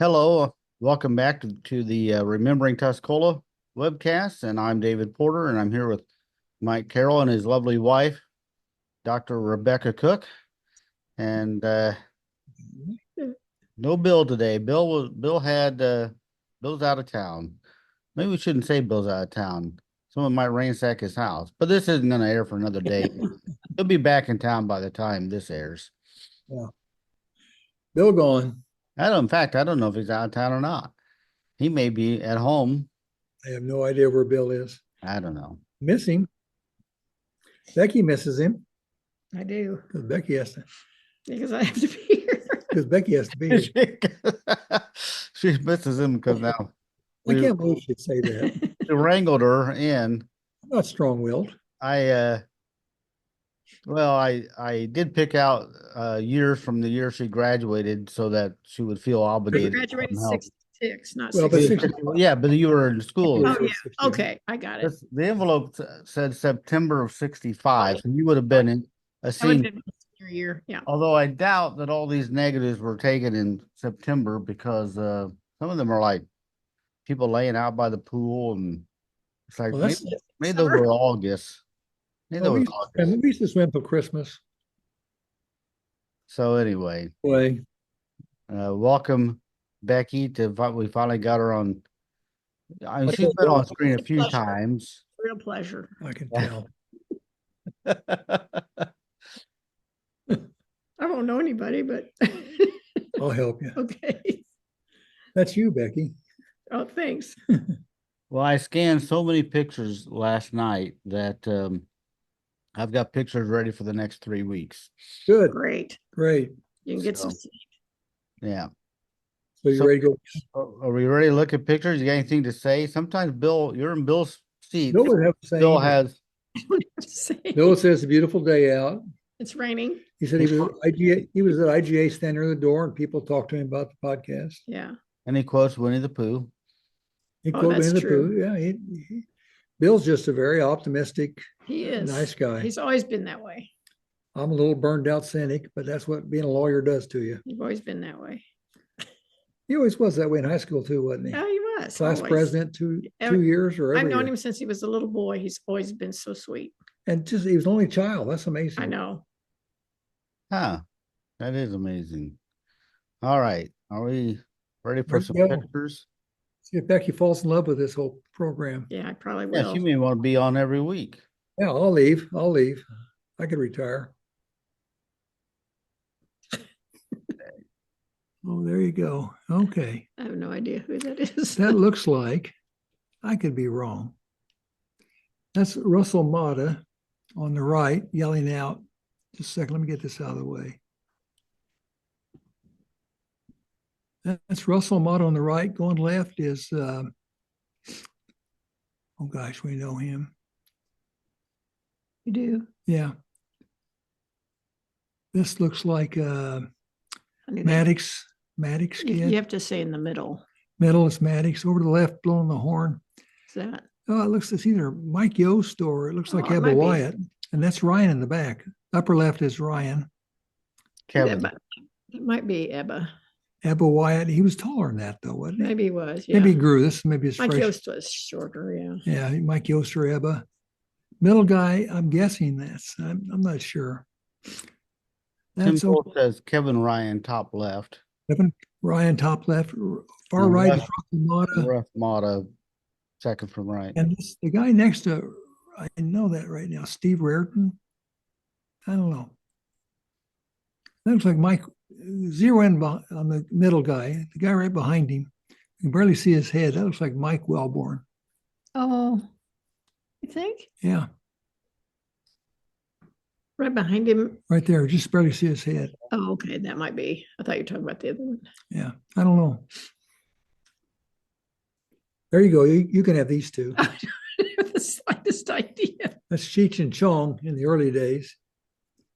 Hello, welcome back to the Remembering Tuscola webcast, and I'm David Porter, and I'm here with Mike Carroll and his lovely wife, Dr. Rebecca Cook, and no Bill today. Bill's out of town. Maybe we shouldn't say Bill's out of town. Someone might ransack his house, but this isn't going to air for another day. He'll be back in town by the time this airs. Yeah. Bill gone. In fact, I don't know if he's out of town or not. He may be at home. I have no idea where Bill is. I don't know. Miss him. Becky misses him I do, because Becky has to. because I have to be here. Because Becky has to be here. She misses him because now I can't believe she'd say that. we wrangled her in. I'm not strong-willed. I did pick out years from the year she graduated so that she would feel I obligated. graduated from help. 66, not Well, but 60. Yeah, but you were in school. Oh, yeah. Okay, I got it. The envelope said September of 65, so you would have been in a That would senior. have been my senior year. Yeah. Although I doubt that all these negatives were taken in September because some of them are like people laying out by the pool, and it's like Well, maybe those were August. Maybe well, those we, were August. we used to swim for Christmas. So anyway, Boy, welcome Becky we finally got her on. I mean, Okay. she's been on screen a few times. Real pleasure. I can tell. I won't know anybody, but I'll help you. okay. That's you, Becky. Oh, thanks. Well, I scanned so many pictures last night that I've got pictures ready for the next 3 weeks. Good. Great. Great. You can get some. So, yeah. So you ready to go? Are we ready to look at pictures? You got anything to say? Sometimes Bill, you're in Bill's seat. Bill would have to say. Bill has. Bill says it's a beautiful day out. It's raining. He said he was at IGA. He was at IGA standing near the door, and people talked to him about the podcast. Yeah. And he quotes Winnie the Pooh. He Oh, quoted that's Winnie the true. Pooh. Yeah, Bill's just a very optimistic, He is. nice guy. He's always been that way. I'm a little burned out cynic, but that's what being a lawyer does to you. You've always been that way. He always was that way in high school too, wasn't he? Oh, he was. Class always. president two Every- years or I've every known year. him since he was a little boy. He's always been so sweet. And just he was the only child. That's amazing. I know. Huh. That is amazing. All right. Are we ready for Ready some to go. pictures? See if Becky falls in love with this whole program. Yeah, I probably Yeah, will. she may want to be on every week. Yeah, I'll leave. I'll leave. I could retire. Oh, there you go. Okay. I have no idea who that is. That looks like, I could be wrong. That's Russell Mata on the right yelling out. Just a second, let me get this out of the way. That's Russell Mata on the right. Going left is, oh gosh, we know him. You do. Yeah. This looks like I knew that. Maddox You kid. have to say in the middle. Middle is Maddox. Over to the left, blowing the horn. Is that? Oh, it looks it's either Mike Yost or it looks like Oh, it might Abba be. Wyatt. And that's Ryan in the back. Upper left is Ryan. Kevin. It might be Ebba. Abba Wyatt, he was taller than that though, wasn't he? Maybe he was. Yeah. Maybe he grew. This maybe his Mike fresh. Yost was shorter. Yeah. Yeah, Mike Yost or Ebba. Middle guy, I'm guessing that's. I'm not sure. Tim That's Cole says Kevin Ryan, top left. Kevin Ryan, top left. Far And right is Russ- Russell Mata. Russ Mata, second from right. And the guy next to, I know that right now, Steve Raritan. I don't know. That looks like Mike, zero in on the middle guy, the guy right behind him. You can barely see his head. That looks like Mike Wellborn. Oh, you think? Yeah, Right behind him. right there. Just barely see his head. Oh, okay. That might be. I thought you were talking about the other one. Yeah, I don't know. There you go. You can have these two. I don't have the slightest idea. That's Cheech and Chong in the early days.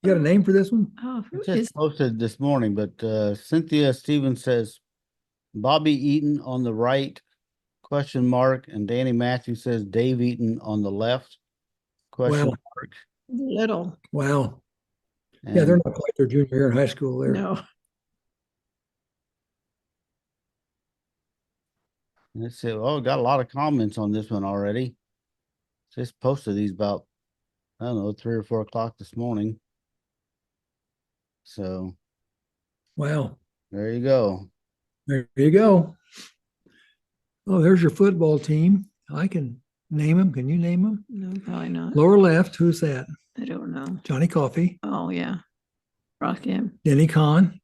You got a name for this one? Oh, who It just is? posted this morning, but Cynthia Stevens says Bobby Eaton on the right, question mark, and Danny Matthews says Dave Eaton on the left, question Wow. mark. Little. Wow. And Yeah, they're not quite their junior year in high school there. No. Let's see. Oh, got a lot of comments on this one already. Just posted these about, I don't know, 3 or 4 o'clock this morning. So Wow. there you go. There you go. Oh, there's your football team. I can name them. Can you name them? No, probably not. Lower left, who's that? I don't know. Johnny Coffey, Oh, yeah. Rockham. Denny Kahn.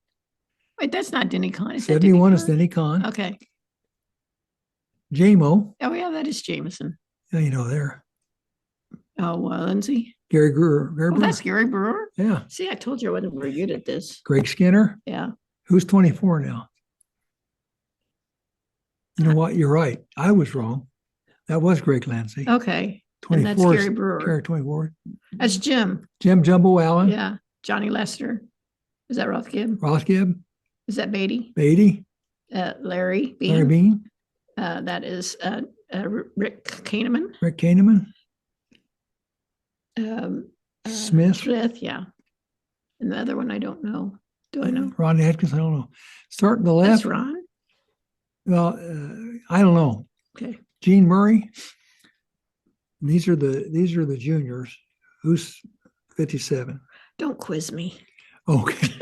Wait, that's not Denny Con. Is that 71 Denny is Denny Kahn. Con? Okay. JMO, Oh, yeah, that is Jameson. yeah, you know there. Oh, Lindsay. Gary Gerber. Oh, that's Gary Brewer. Yeah. See, I told you I wasn't very good at this. Greg Skinner, Yeah. who's 24 now. You know what? You're right. I was wrong. That was Greg Lansing. Okay. And that's 24 Gary Brewer. Gary 24. That's Jim. Jim Jumbo Allen. Yeah. Johnny Lester. Is that Rothgibb? Rothgibb. Is that Beatty? Beatty. Larry Bean. Larry Bean. That is Rick Kahneman. Rick Kahneman. Smith. Smith. Yeah. And the other one I don't know. Do I know? Ron Atkins. I don't know. Starting the That's left. Ron. Well, I don't know. Okay. Gene Murray. These are the juniors. Who's 57? Don't quiz me. Okay.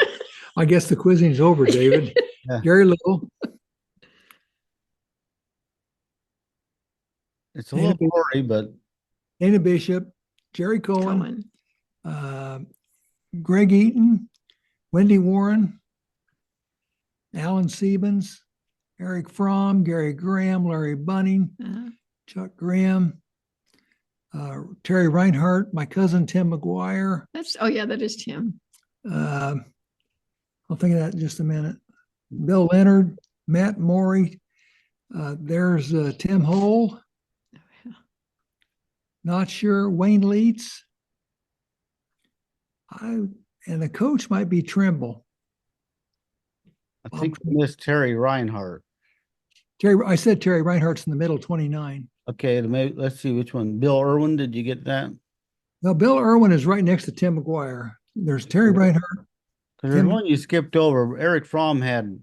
I guess the quizzing's over, David. Yeah. Gary Little. It's a little blurry, but Dana Bishop. Jerry Cohen. Cohen. Greg Eaton. Wendy Warren. Alan Siebens. Eric Fromm. Gary Graham. Larry Bunning. Chuck Graham. Terry Reinhardt. My cousin Tim McGuire. That is Tim. I'll think of that in just a minute. Bill Leonard, Matt Morey. There's Tim Hole. Not sure. Wayne Leeds. And the coach might be Trimble. I think we missed Terry Reinhardt. I said Terry Reinhardt's in the middle, 29. Okay, let's see which one. Bill Irwin, did you get that? Now, Bill Irwin is right next to Tim McGuire. There's Terry Reinhardt. Because there's one you skipped over. Eric Fromm had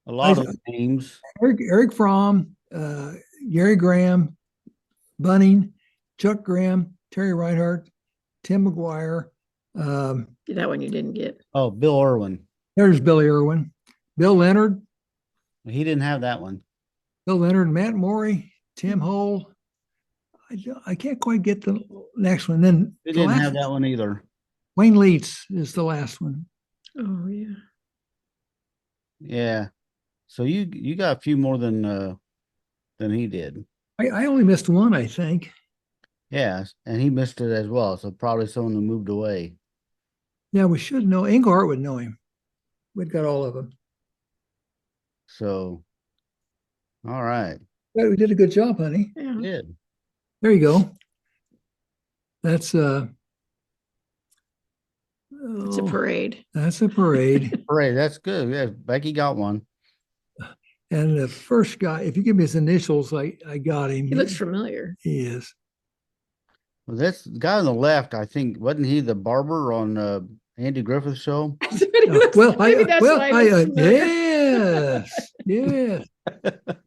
a lot of names. Eric Fromm, Gary Graham, Bunning, Chuck Graham, Terry Reinhardt, Tim McGuire. That one you didn't get. Oh, Bill Irwin. There's Billy Irwin. Bill Leonard. He didn't have that one. Bill Leonard, Matt Morey, Tim Hole. I can't quite get the next one. Then He didn't have that one either. Wayne Leeds is the last one. Oh, yeah. Yeah. So you got a few more than he did. I only missed one, I think. Yeah, and he missed it as well. So probably someone who moved away. Yeah, we should know. Engelhart would know him. We'd got all of them. So, all right. Yeah, we did a good job, honey. Yeah. Good. There you go. That's It's a parade. That's a parade. Hooray, that's good. Yeah, Becky got one. And the first guy, if you give me his initials, I got him. He looks familiar. He is. Well, that's the guy on the left, I think, wasn't he the barber on Andy Griffith's show? Yes, yes.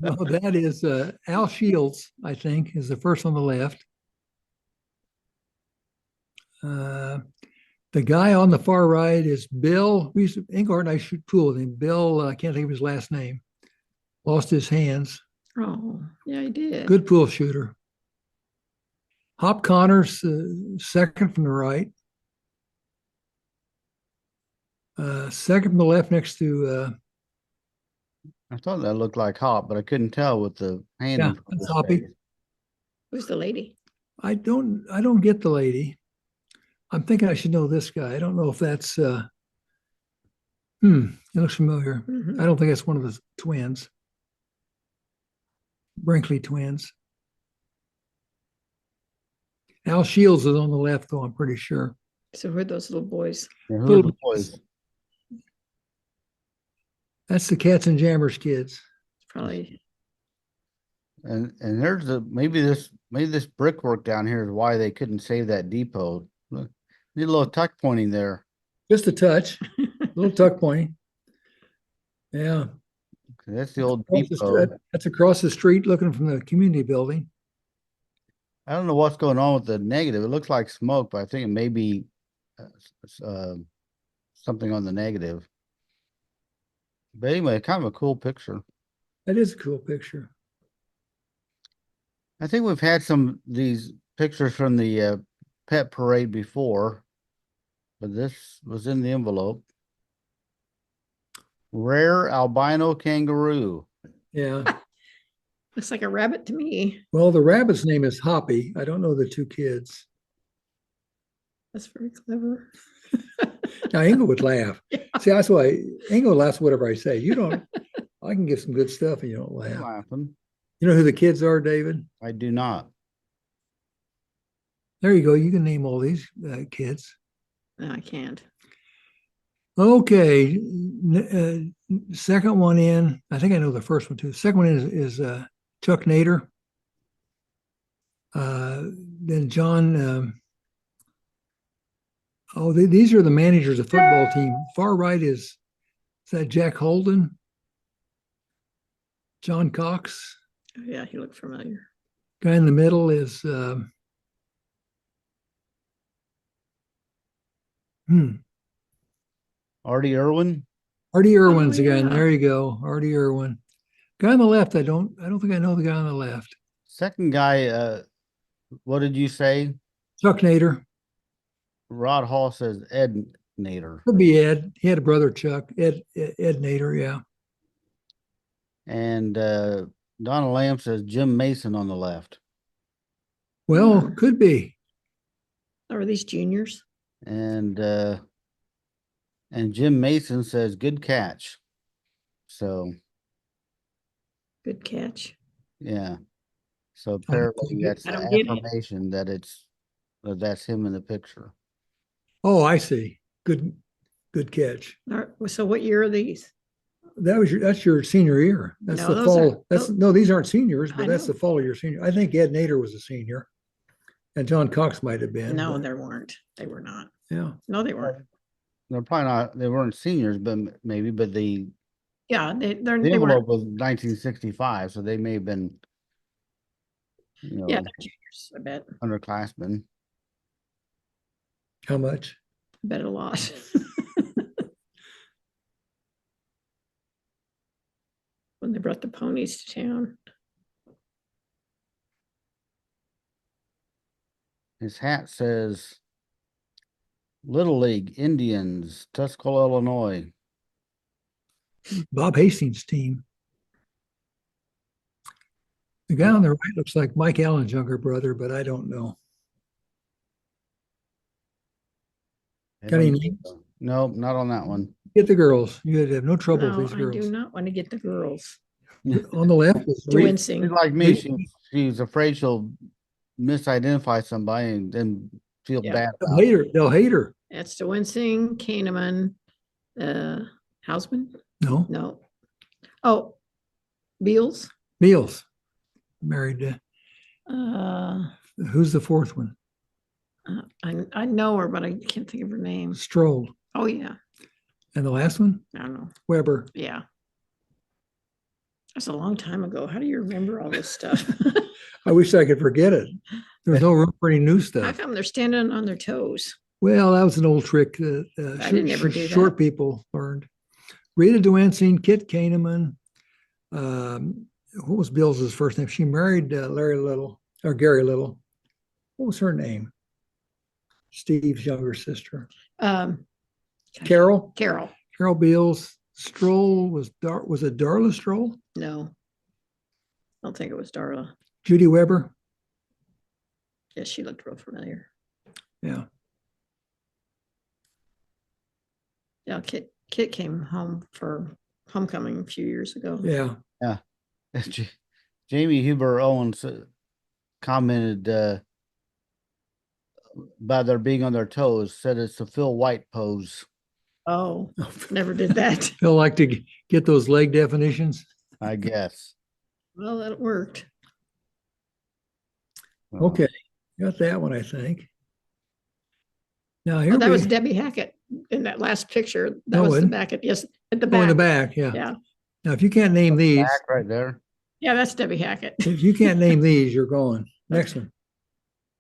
No, that is Al Shields, I think, is the first on the left. The guy on the far right is Bill. Engelhart and I shoot pool with him. Bill, I can't think of his last name. Lost his hands. Oh, yeah, he did. Good pool shooter. Hop Connors, second from the right. Second from the left next to I thought that looked like Hop, but I couldn't tell with the hand. Yeah, in front of that's his Hoppy. face. Who's the lady? I don't get the lady. I'm thinking I should know this guy. I don't know if that's it looks familiar. Mhm. I don't think it's one of the twins. Brinkley twins. Al Shields is on the left, though, I'm pretty sure. So who are those little boys? Yeah, who are Little the boys? That's the Cats and Jammers kids. Probably. And there's maybe this brickwork down here is why they couldn't save that depot. Look, need a little tuck pointing there. Just a touch, a little tuck pointing. Yeah. That's the old Across depot. that's across the street looking from the community building. I don't know what's going on with the negative. It looks like smoke, but I think it may be something on the negative. But anyway, kind of a cool picture. That is a cool picture. I think we've had these pictures from the pet parade before, but this was in the envelope. Rare albino kangaroo. Yeah. Looks like a rabbit to me. Well, the rabbit's name is Hoppy. I don't know the two kids. That's very clever. Now, Ingo would laugh. Yeah. See, that's why Ingo laughs whatever I say. You don't, I can give some good stuff and you don't I'm laugh. laughing. You know who the kids are, David? I do not. There you go. You can name all these kids. No, I can't. Okay. Second one in, I think I know the first one too. Second one is Chuck Nader. Then John, these are the managers of football team. Far right is that Jack Holden? John Cox. Oh, yeah, he looked familiar. Guy in the middle is Artie Irwin. Artie Irwin's again. yeah. There you go. Artie Irwin. Guy on the left, I don't think I know the guy on the left. Second guy, what did you say? Chuck Nader. Rod Hall says Ed Nader. Could be Ed. He had a brother, Chuck. Ed Nader, yeah. And Donna Lamb says Jim Mason on the left. Well, could be. Are these juniors? And Jim Mason says good catch. So Good catch. yeah. So apparently that's I the don't get it. affirmation that that's him in the picture. Oh, I see. Good catch. All right, so what year are these? That's your senior year. That's No, the those fall. aren't- No, these aren't seniors, I but that's know. the fall of your senior. I think Ed Nader was a senior, and John Cox might have been. No, but, they weren't. They were not. yeah. No, they weren't. They're probably not. They weren't seniors, but maybe. But the Yeah, they envelope weren't. was 1965, so they may have been, Yeah, they're juniors. I bet. underclassmen. How much? I bet a lot. When they brought the ponies to town. His hat says Little League Indians, Tuscola, Illinois. Bob Hastings' team. The guy on the right looks like Mike Allen's younger brother, but I don't know. Got any names? No, not on that one. Get the girls. You have no trouble No, with these I girls. do not want to get the girls. On the left is She's wincing. Like me, she's afraid she'll misidentify somebody and then feel Yeah. bad They'll about hate her. They'll hate her. That's DeWincing, Kahneman, Hausman? No, No. Oh, Beals. Beals married to Uh, who's the fourth one? I know her, but I can't think of her name. Stroll. Oh yeah, And the last one? I don't know. Weber. Yeah, that's a long time ago. How do you remember all this stuff? I wish I could forget it. There's no room for any new How stuff. come they're standing on their toes? Well, that was an old trick that I didn't ever do that. short people learned. Rita DeWincing, Kit Kahneman. What was Bill's first name? She married Larry Little or Gary Little. What was her name? Steve's younger sister. Carol. Carol. Carol Beals. Stroll was it Darla Stroll? No, I don't think it was Darla. Judy Weber. Yes, she looked real familiar. Yeah. Yeah, Kit came home for homecoming a few years ago. Yeah. Jamie Huber Owens commented about their being on their toes, said it's the Phil White pose. Oh, never did that. Phil like to get those leg definitions. I guess. Well, that worked. Okay. Got that one, I think. Now here Oh, that was Debbie Hackett in that last picture. That No, was the wasn't. back. Yes, at the Oh, back. in the back, yeah. Yeah. Now, if you can't name these, Back right there. Yeah, that's Debbie Hackett. if you can't name these, you're going. Next Okay. one.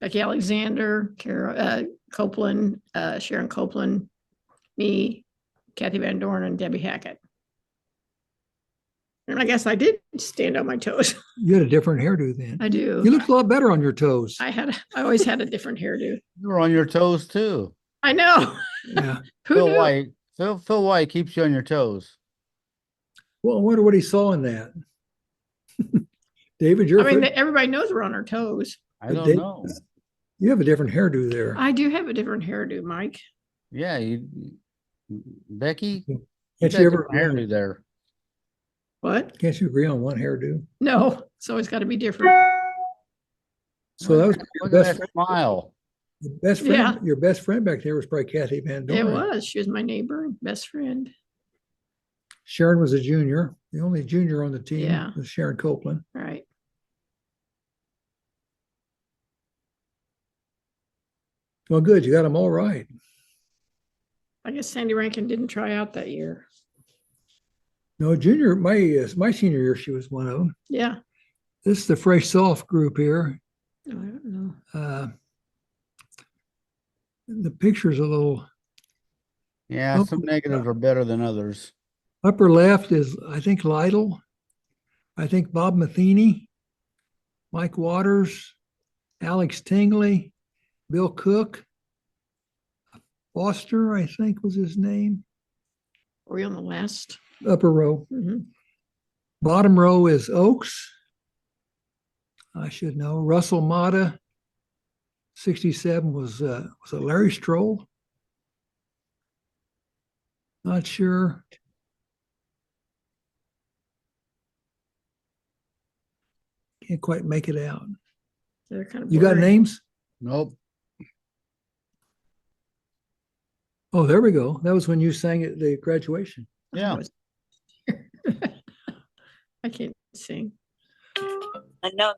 Becky Alexander, Copeland, Sharon Copeland, me, Kathy Van Dorn, and Debbie Hackett. And I guess I did stand on my toes. You had a different hairdo then. I do. You looked a lot better on your toes. I always had a different hairdo. You were on your toes too. I know. Yeah. Who Phil knew? White. Phil White keeps you on your toes. Well, I wonder what he saw in that. David, I mean, everybody knows we're on our toes. I don't know. You have a different hairdo there. I do have a different hairdo, Mike. Yeah, Becky. Can't got you a ever different hairdo there? What? Can't you agree on one hairdo? No, it's always got to be different. So that was Look your at best that smile. best friend. Yeah. Your best friend back there was probably Kathy Van Dorn. It was. She was my neighbor, best friend. Sharon was a junior. The only junior on the team Yeah. was Sharon Copeland. Right. Well, good. You got them all right. I guess Sandy Rankin didn't try out that year. No, junior, my senior year, she was one of them. Yeah. This is the Fresh Soft group here. No, I don't know. The picture's a little. Yeah, some negatives are better than others. Upper left is, I think, Lytle. I think Bob Matheny, Mike Waters, Alex Tingley, Bill Cook, Foster, I think was his name. Were we on the last? Upper row. Mhm. Bottom row is Oaks. I should know. Russell Mata, 67 was it Larry Stroll? Not sure. Can't quite make it out. They're kind of You got blurry. names? Nope. Oh, there we go. That was when you sang at the graduation. Yeah. I can't sing. Unknown.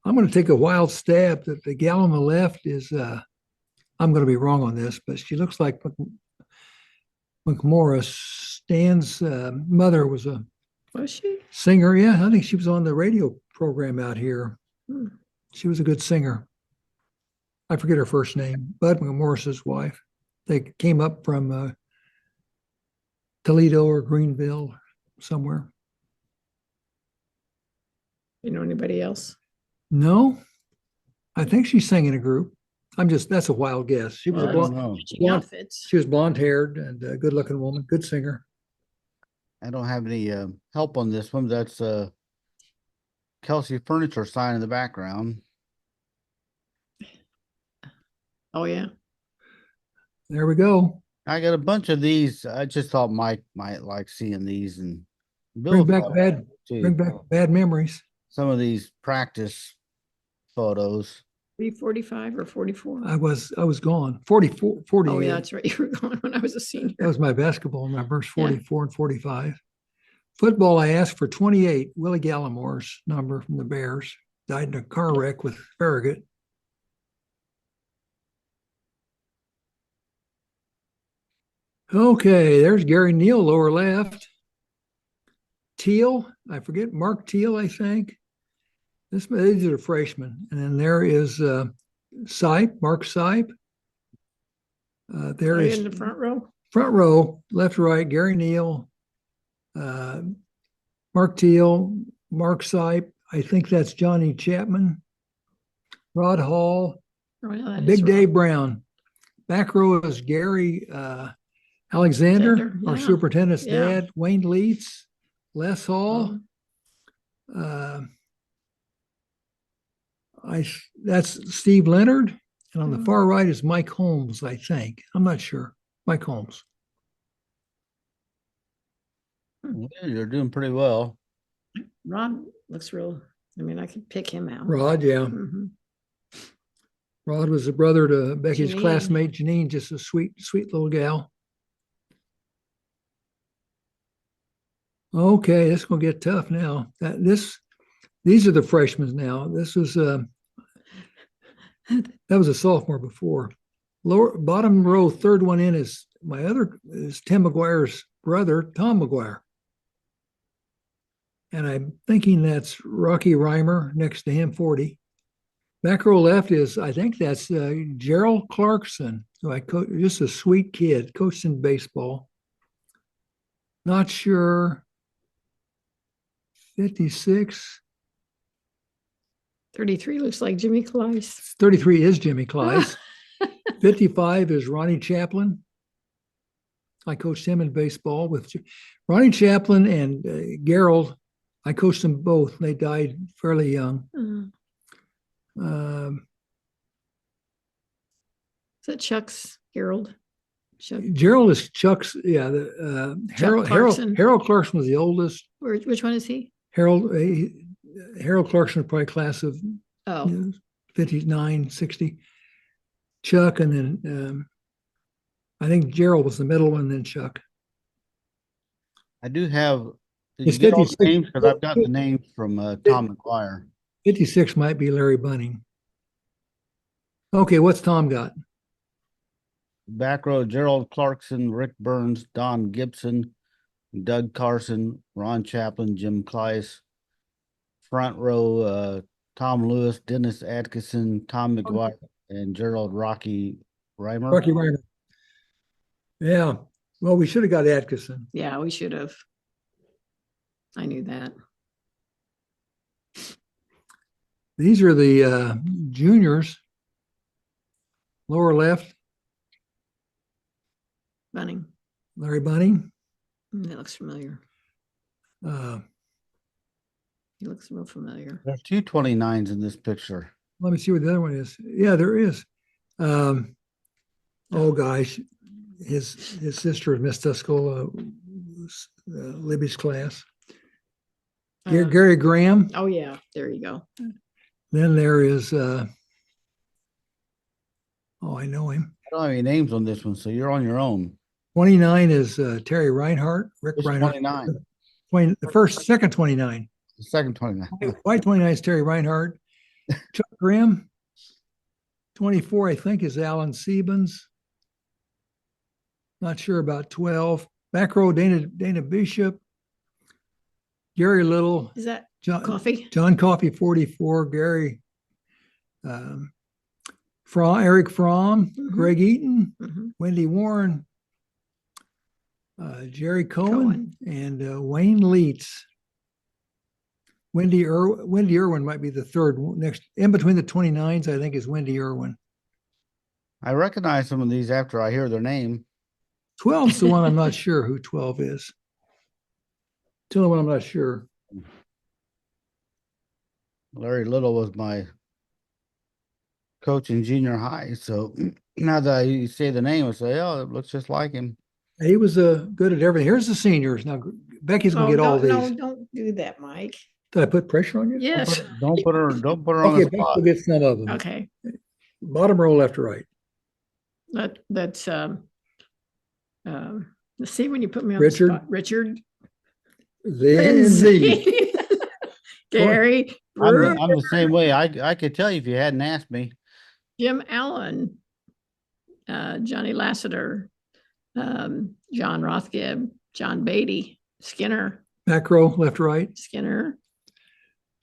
I'm going to take a wild stab that the gal on the left is, I'm going to be wrong on this, but she looks like McMorris. Stan's mother was a Was she? singer. Yeah, I think she was on the radio program out here. Hmm. She was a good singer. I forget her first name. Bud McMorris's wife. They came up from Toledo or Greenville, somewhere. You know anybody else? No, I think she sang in a group. That's a wild guess. She was I a don't blonde, know. Matching blonde- outfits. she was blonde haired and a good looking woman, good singer. I don't have any help on this one. That's Kelsey Furniture sign in the background. Oh yeah. There we go. I got a bunch of these. I just thought Mike might like seeing these, and Bring Bill back thought bad, too. bring back bad memories. Some of these practice photos. 345 or 44. I was gone. 44, 48. Oh yeah, that's right. You were going when I was a That senior. was my basketball numbers, Yeah. 44 and 45. Football, I asked for 28, Willie Gallimore's number from the Bears. Died in a car wreck with Farragut. Okay, there's Gary Neal, lower left. Teal, I forget, Mark Teal, I think. These are the freshmen. And then there is Sipe, Mark Sipe. There Are you is in the front row? front row, left, right, Gary Neal, Mark Teal, Mark Sipe. I think that's Johnny Chapman, Rod Hall, Oh, yeah, that is Big right. Dave Brown. Back row is Gary Alexander, Alexander, our yeah, superintendent's yeah. dad, Wayne Leeds, Les Hall. Oh, That's Steve Leonard. And on the Mhm. far right is Mike Holmes, I think. I'm not sure. Mike Holmes. Yeah, you're doing pretty well. Rod looks real. I mean, I could pick him out. Rod, yeah. Mhm. Rod was a brother to Becky's Janine. classmate, Janine, just a sweet, sweet little gal. Okay, this is gonna get tough now. These are the freshmen now. This was that was a sophomore before. Lower bottom row, third one in is Tim McGuire's brother, Tom McGuire. And I'm thinking that's Rocky Reimer next to him, 40. Back row left is, I think that's Gerald Clarkson. So just a sweet kid, coached in baseball. Not sure. 56. 33 looks like Jimmy Clyce. 33 is Jimmy Clyce. 55 is Ronnie Chaplin. I coached him in baseball with Ronnie Chaplin and Gerald. I coached them both. They died fairly young. Is that Chuck's Harold? Chuck, Gerald is Chuck's. Yeah, Harold Clarkson. Harold Clarkson was the oldest. which one is he? Harold Clarkson was probably class of Oh, 59, 60. Chuck, and then I think Gerald was the middle one, then Chuck. I do have, did It's you get all the 56. names? Because I've got the names from Tom McGuire. 56 might be Larry Bunning. Okay, what's Tom got? Back row, Gerald Clarkson, Rick Burns, Don Gibson, Doug Carson, Ron Chaplin, Jim Clyce. Front row, Tom Lewis, Dennis Atkinson, Tom McGuire, and Gerald Rocky Reimer. Rocky Reimer. Yeah. Well, we should have got Atkinson. yeah, we should have. I knew that. These are the juniors. Lower left, Bunning. Larry Bunning. That looks familiar. He looks real familiar. There's two 29s in this picture. Let me see what the other one is. Yeah, there is. Oh gosh, his sister was Miss Tuscola, Libby's class. Gary Graham. Oh yeah, there you go. Then there is. I know him. I don't have any names on this one, so you're on your own. 29 is Terry Reinhardt, Rick It's Reinhardt. 29. Second 29. The second 29. White 29 is Terry Reinhardt. Chuck Grimm. 24, I think, is Alan Siebens. Not sure about 12. Back row, Dana Bishop. Gary Little. Is that John Coffee? 44. Gary. Eric Fromm. Mhm. Greg Eaton. Mhm. Wendy Warren. Jerry Cohen. And Wayne Leitz. Wendy Irwin might be the third next. In between the 29s, I think, is Wendy Irwin. I recognize some of these after I hear their name. 12's the one I'm not sure who 12 is. Still the one I'm not sure. Larry Little was my coach in junior high. So now that you say the name, I say, oh, it looks just like him. He was good at everything. Here's the seniors. Now, Becky's going to get all these. No, don't do that, Mike. Did I put pressure on you? Yes. Don't put her on Okay, the Becky spot. will get some of them. Okay. Bottom row, left to right. That's let's see when you put me on Richard. the spot. Richard. Lindsay. Gary. I'm the same way. I could tell you if you hadn't asked me. Jim Allen. Johnny Lassiter. John Rothgibb. John Beatty. Skinner. Back row, left to right. Skinner.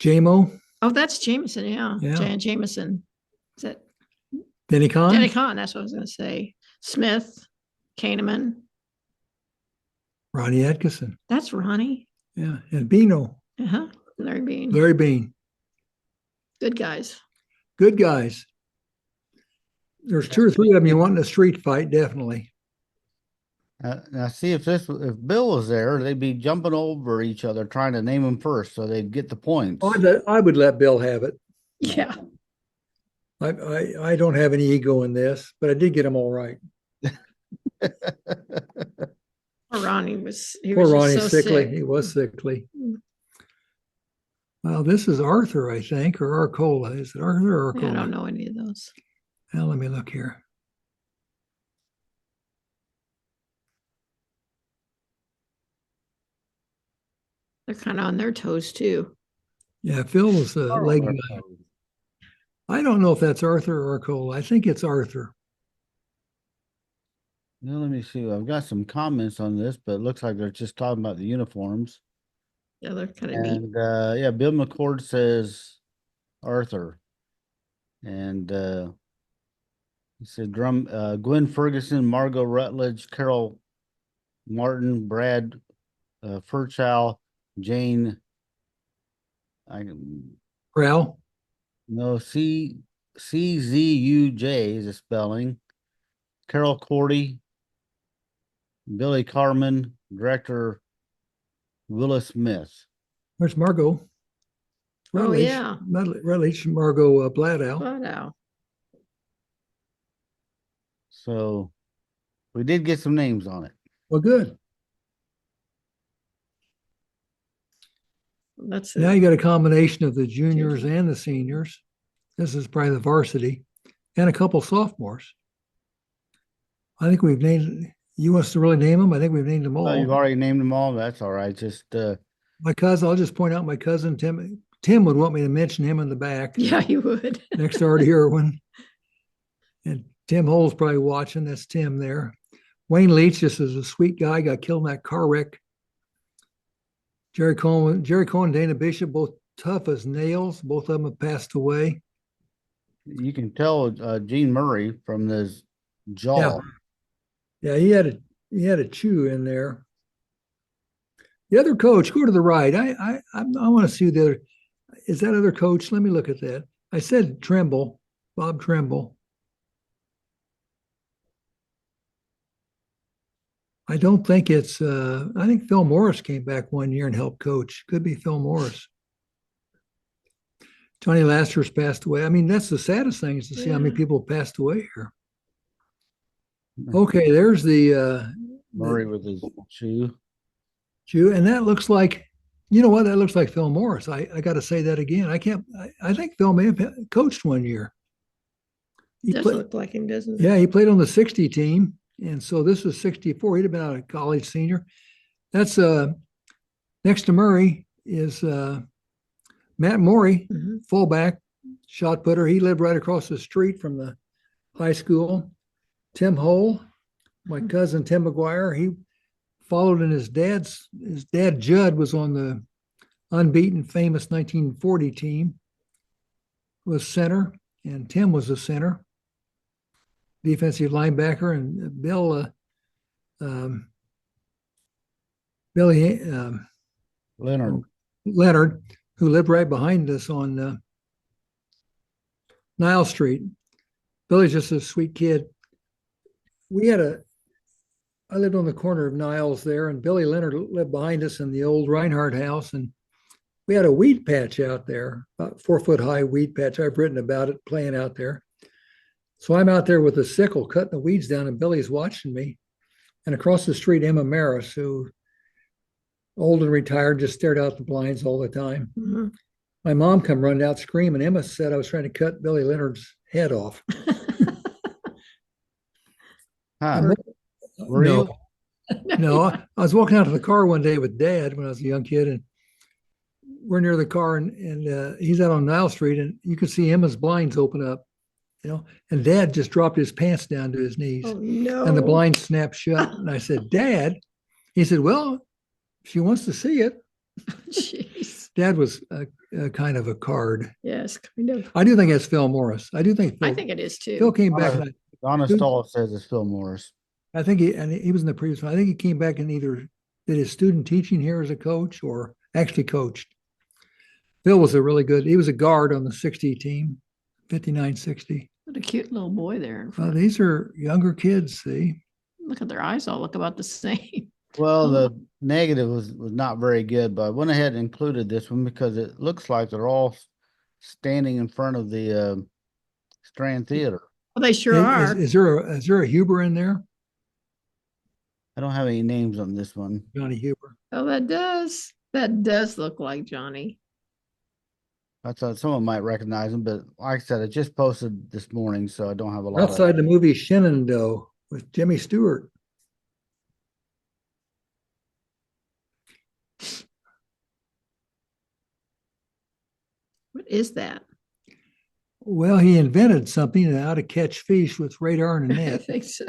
JMO. Oh, that's Jameson. Yeah. Jan Jameson. Is that Denny Kahn. Denny Kahn? That's what I was going to say. Smith. Kahneman. Ronnie Atkinson. That's Ronnie. Yeah. And Bino. Uh-huh. Larry Bean. Larry Bean. Good guys. Good guys. There's 2 or 3 of them you want in a street fight, definitely. Now, see if Bill was there, they'd be jumping over each other trying to name him first, so they'd get the points. I would let Bill have it. Yeah. I don't have any ego in this, but I did get them all right. Ronnie was. Poor Ronnie's so sickly. sick. He was sickly. Well, this is Arthur, I think, or Arcola. Is it Arthur or Arcola? I don't know any of those. Now let me look here. They're kind of on their toes too. Yeah, Phil was a leg guy. I don't know if that's Arthur or Arcola. I think it's Arthur. Now, let me see. I've got some comments on this, but it looks like they're just talking about the uniforms. Yeah, they're kind of neat. And yeah, Bill McCord says Arthur. And he said Gwen Ferguson, Margot Rutledge, Carol Martin, Brad Furchow, Jane. I Corral. no CZUJ is a spelling. Carol Cordy, Billy Carmen, director Willis Smith. Where's Margot? Oh, Rutledge. yeah. Rutledge, Margot Bladow. Wow. So we did get some names on it. Well, good. That's Now it. you got a combination of the juniors and the seniors. This is probably the varsity and a couple sophomores. I think we've named, you want us to really name them? I think we've named them all. You've already named them all. That's all right. Just My cousin, I'll just point out my cousin, Tim. Tim would want me to mention him in the back. Yeah, you would. Next door to Irwin. And Tim Hole's probably watching. That's Tim there. Wayne Leach, just is a sweet guy, got killed in that car wreck. Jerry Cohen, Dana Bishop, both tough as nails. Both of them have passed away. you can tell Gene Murray from his jaw. Yeah, he had a chew in there. The other coach, go to the right. I want to see the other. Is that other coach? Let me look at that. I said Trimble, Bob Trimble. I don't think it's. I think Phil Morris came back one year and helped coach. Could be Phil Morris. Johnny Laster's passed away. I mean, that's the saddest thing is to see how many people passed away here. Okay, there's the Murray with his shoe. and that looks like, you know what? That looks like Phil Morris. I got to say that again. I think Phil may have coached one year. Does look like him, doesn't it? Yeah, he played on the 60 team. And so this was 64. He'd have been out of college senior. That's next to Murray is Matt Morey, fullback, shot putter. He lived right across the street from the high school. Tim Hole, my cousin Tim McGuire, he followed in his dad Judd was on the unbeaten famous 1940 team, was center, and Tim was a center, defensive linebacker, and Billy Leonard, who lived right behind us on Nile Street. Billy's just a sweet kid. I lived on the corner of Niles there, and Billy Leonard lived behind us in the old Reinhardt house, and we had a weed patch out there, about 4-foot high weed patch. I've written about it, playing out there. So I'm out there with a sickle cutting the weeds down, and Billy's watching me. And across the street, Emma Maris, who old and retired, just stared out the blinds all the time. Mm-hmm. My mom come running out screaming. Emma said I was trying to cut Billy Leonard's head off. Were you? No, I was walking out to the car one day with Dad when I was a young kid, and we're near the car, and he's out on Nile Street, and you could see Emma's blinds open up, and Dad just dropped his pants down to his knees. Oh, no. And the blinds snapped shut. And I said, Dad, he said, well, she wants to see it. Jeez. Dad was a kind of a card. Yes, kind of. I do think it's Phil Morris. I do think Phil, I think it is too. Phil came back. Donna Stoll says it's Phil Morris. I think he was in the previous one. I think he came back and either did his student teaching here as a coach or actually coached. Phil was he was a guard on the 60 team, 59-60. What a cute little boy there in front. Well, these are younger kids, see? Look at their eyes all look about the same. Well, the negative was not very good, but I went ahead and included this one because it looks like they're all standing in front of the Strand Theater. Well, they sure are. Is there a Huber in there? I don't have any names on this one. Johnny Huber. Oh, that does look like Johnny. I thought someone might recognize him, but like I said, I just posted this morning, so I don't have a lot. Outside the movie Shenandoah with Jimmy Stewart. What is that? Well, he invented something how to catch fish with radar and a I net. think so.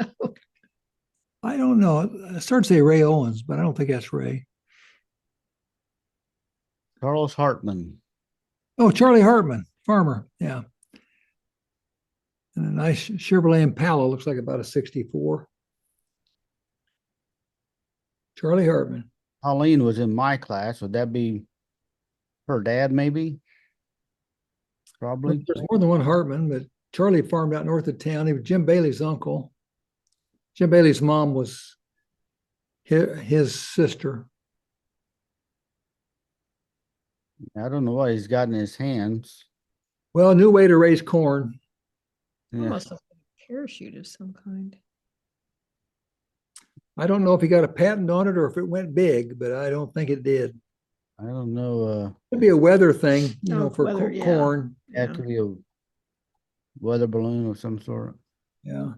I don't know. I started to say Ray Owens, but I don't think that's Ray. Charles Hartman. Oh, Charlie Hartman, farmer. Yeah. And a nice Chevrolet Impala, looks like about a 64. Charlie Hartman. Pauline was in my class. Would that be her dad, maybe? Probably. There's more than one Hartman, but Charlie farmed out north of town. He was Jim Bailey's uncle. Jim Bailey's mom was his sister. I don't know what he's got in his hands. Well, a new way to raise corn. Yeah. Almost like a parachute of some kind. I don't know if he got a patent on it or if it went big, but I don't think it did. I don't know. It'd be a weather thing, Oh, for weather, yeah. corn. That could be a weather balloon of some sort. Yeah.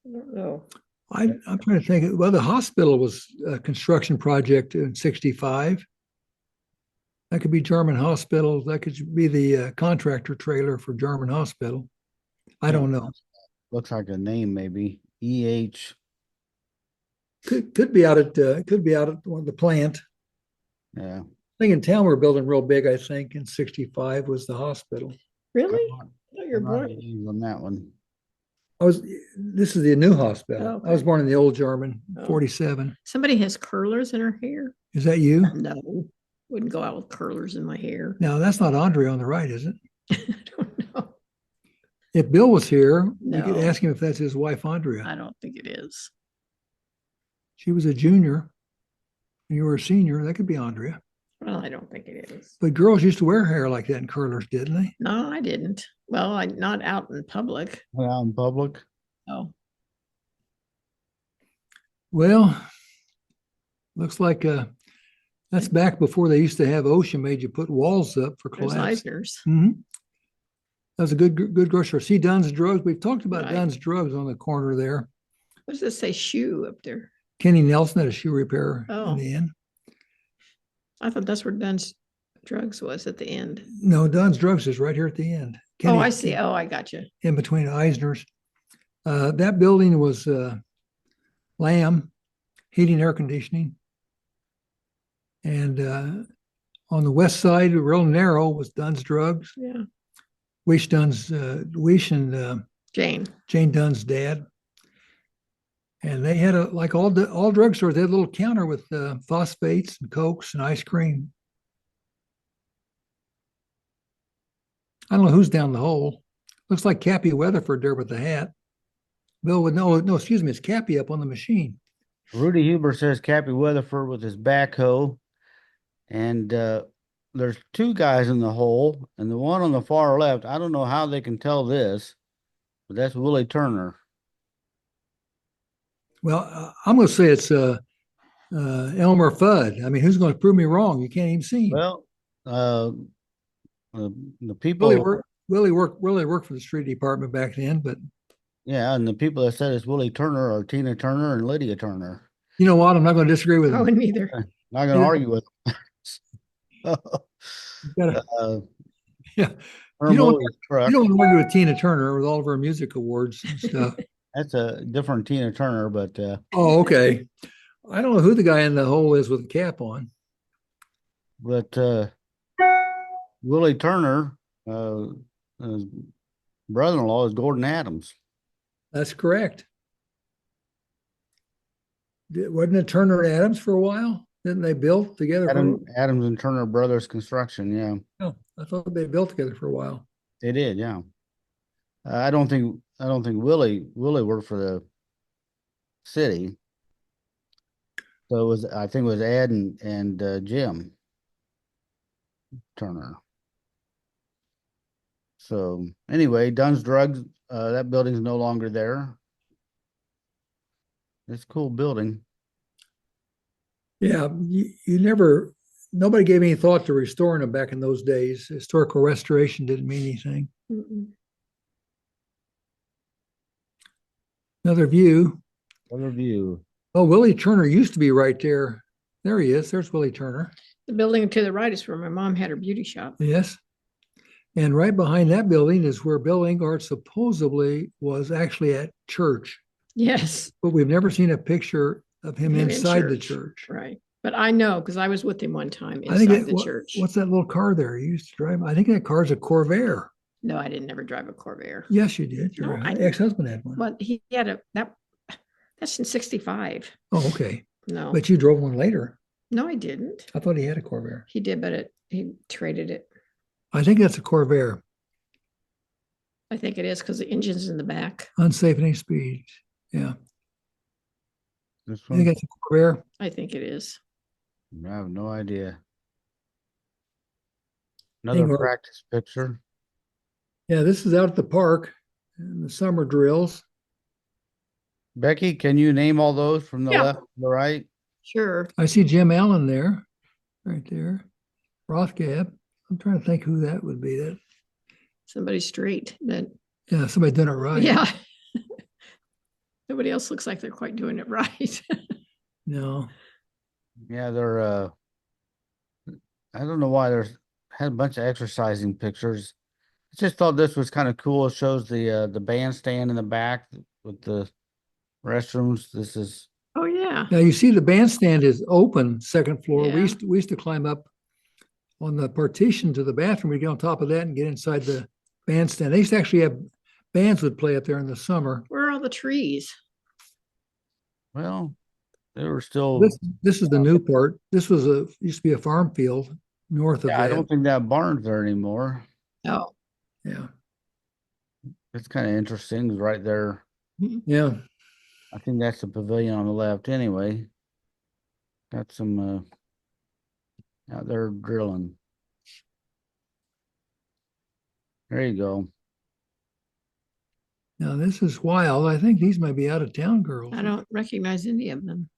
I don't know. I'm trying to think. Well, the hospital was a construction project in 65. That could be German hospital. That could be the contractor trailer for German hospital. I don't know. Looks like a name, maybe. EH. Could be out at one of the plant. Yeah. I think in town we're building real big. I think in 65 was the hospital. Really? I thought you were I'm not born. on that one. This is the new hospital. Oh, okay. I was born in the old German, Oh. 47. Somebody has curlers in her hair. Is that you? No, wouldn't go out with curlers in my hair. No, that's not Andre on the right, is it? I don't know. If Bill was here, we could No. ask him if that's his wife, Andrea. I don't think it is. She was a junior. You were a senior. That could be Andrea. Well, I don't think it is. But girls used to wear hair like that in curlers, didn't they? No, I didn't. Well, not out in public. Out in public. Oh, Well, looks like that's back before they used to have OSHA made you put walls up for there's collapse. Eisner's. That was a good grocery. See Dunn's Drugs. We've talked about Right. Dunn's Drugs on the corner there. What does this say? Shoe up there. Kenny Nelson had a shoe repair Oh. in the end. I thought that's where Dunn's Drugs was at the end. No, Dunn's Drugs is right here at the end. Oh, I see. Oh, I got you. In between Eisner's. That building was Lamb Heating, Air Conditioning. And on the west side, real narrow, was Dunn's Drugs. Yeah. Weish and Jane. Jane Dunn's dad. And they had like all drugstores, they had a little counter with phosphates and Cokes and ice cream. I don't know who's down the hole. Looks like Cappy Weatherford there with the hat. Bill would know. No, excuse me, it's Cappy up on the machine. Rudy Huber says Cappy Weatherford with his backhoe. And there's two guys in the hole, and the one on the far left, I don't know how they can tell this, but that's Willie Turner. Well, I'm going to say it's Elmer Fudd. I mean, who's going to prove me wrong? You can't even see him. Well, the people, Willie worked for the street department back then, but yeah, and the people that said it's Willie Turner are Tina Turner and Lydia Turner. you know what? I'm not going to disagree with Oh, him. and neither. Not going to Yeah. argue with them. You gotta- yeah. Herm You don't- Willie's truck. You don't argue with Tina Turner with all of her music awards and stuff. That's a different Tina Turner, but Oh, okay. I don't know who the guy in the hole is with the cap on. Willie Turner, his brother-in-law is Gordon Adams. That's correct. Wasn't it Turner and Adams for a while? Didn't they build together? Adams and Turner Brothers Construction. Yeah, Oh, I thought they built together for a while. they did. Yeah, I don't think Willie worked for the city. So I think it was Ed and Jim Turner. So anyway, Dunn's Drugs, that building's no longer there. It's a cool building. Yeah, nobody gave any thought to restoring them back in those days. Historical restoration didn't mean anything. Mm-mm. Another view. Another view. Oh, Willie Turner used to be right there. There he is. There's Willie Turner. The building to the right is where my mom had her beauty shop. Yes. And right behind that building is where Bill Engard supposedly was actually at church, Yes. but we've never seen a picture of him Him in inside the church. Right. But I know because I was with him one time I think inside the church. what's that little car there you used to drive? I think that car's a Corvair. No, I didn't never drive a Corvair. Yes, you did. No, Your I- ex-husband had one. But he had that's in 65. Oh, okay. No, But you drove one later. no, I didn't. I thought he had a Corvair. He did, but he traded it. I think that's a Corvair. I think it is because the engine's in the back. Unsafe any speed. Yeah. This I think one, that's a Corvair. I think it is. I have no idea. Another Engard. practice picture. Yeah, this is out at the park in the summer drills. Becky, can you name all those from the Yeah. left to the right? Sure. I see Jim Allen there, right there. Rothgab. I'm trying to think who that would be. That Somebody straight. yeah, somebody done it right. Yeah. Nobody else looks like they're quite doing it right. No. Yeah, they're I don't know why there's had a bunch of exercising pictures. I just thought this was kind of cool. It shows the bandstand in the back with the restrooms. This is Oh yeah. Now you see the bandstand is open, second floor. Yeah. We used to climb up on the partition to the bathroom. We'd get on top of that and get inside the bandstand. They used to actually have bands would play up there in the summer. Where are all the trees? well, they were still This is the new part. This was used to be a farm field north of yeah, I that. don't think that barn's there anymore. Oh, Yeah. It's kind of interesting. It's right there. Yeah. I think that's the pavilion on the left anyway. Got some out there drilling. There you go. Now this is wild. I think these might be out of town girls. I don't recognize any of them.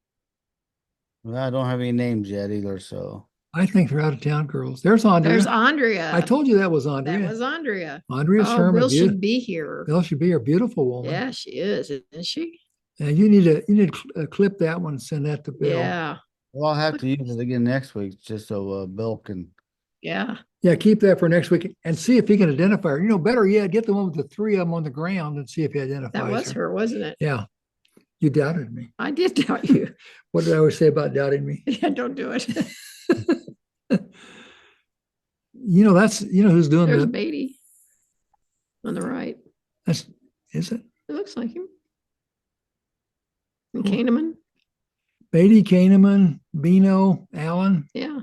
Well, I don't have any names yet either, so I think they're out of town girls. There's Andrea. There's Andrea. I told you that was Andrea. That was Andrea. Andrea Oh, Sherman. Bill should be here. Bill should be a beautiful woman. Yeah, she is, isn't she? And you need to clip that one and send that to Bill. Yeah. well, I'll have to use it again next week just so Bill can. Yeah. Yeah, keep that for next week and see if he can identify her. You know, better yet, get the one with the three of them on the ground and see if he identifies That was her, wasn't it? Yeah. You doubted me. I did doubt you. What did I always say about doubting me? Yeah, don't do it. You know, who's doing There's that. Beatty on the right. Is it? It looks like him. And Kahneman. Beatty, Kahneman, Bino, Allen. Yeah.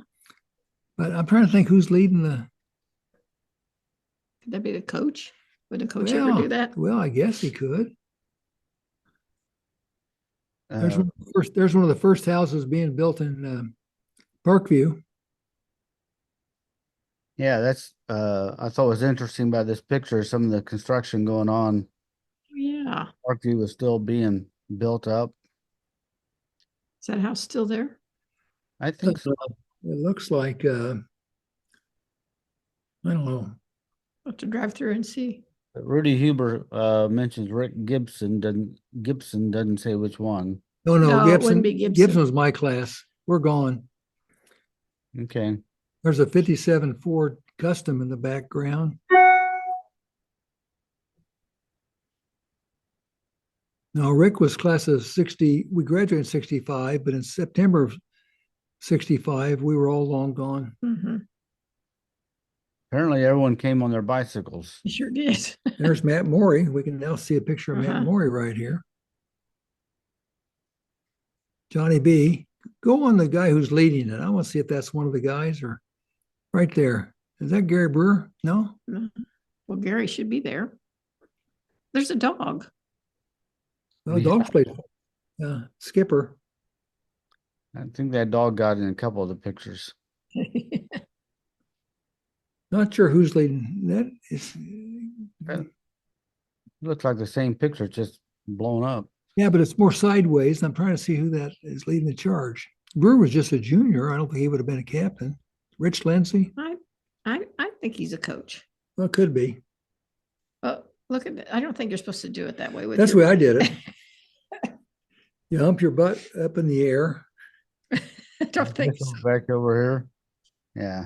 But I'm trying to think who's leading the. Could that be the coach? Would the coach ever do that? Well, I guess he could. There's Uh, one of the first houses being built in Parkview. yeah, that's I thought was interesting about this picture. Some of the construction going on. Yeah. Parkview was still being built up. Is that house still there? I think so. It looks like I don't know. I'll have to drive through and see. But Rudy Huber mentions Rick Gibson. Doesn't say which one. No, No, it Gibson. wouldn't be Gibson. Gibson was my class. We're gone. Okay. There's a 57 Ford Custom in the background. No, Rick was class of 60. We graduated in 65, but in September of 65, we were all long gone. Mm-hmm. Apparently, everyone came on their bicycles. You sure did. There's Matt Morey. We can now see a picture of Matt Uh-huh. Morey right here. Johnny B. Go on the guy who's leading it. I want to see if that's one of the guys or right there. Is that Gary Brewer? No? Well, Gary should be there. There's a dog. Well, Yeah. dog's played. Skipper. I think that dog got in a couple of the pictures. Not sure who's leading. That is. Looks like the same picture, just blown up. Yeah, but it's more sideways. I'm trying to see who that is leading the charge. Brewer was just a junior. I don't think he would have been a captain. Rich Lindsay? I think he's a coach. Well, it could be. But look at that. I don't think you're supposed to do it that way. With That's the your- way I did it. You hump your butt up in the air. I don't think so. Back over here. Yeah.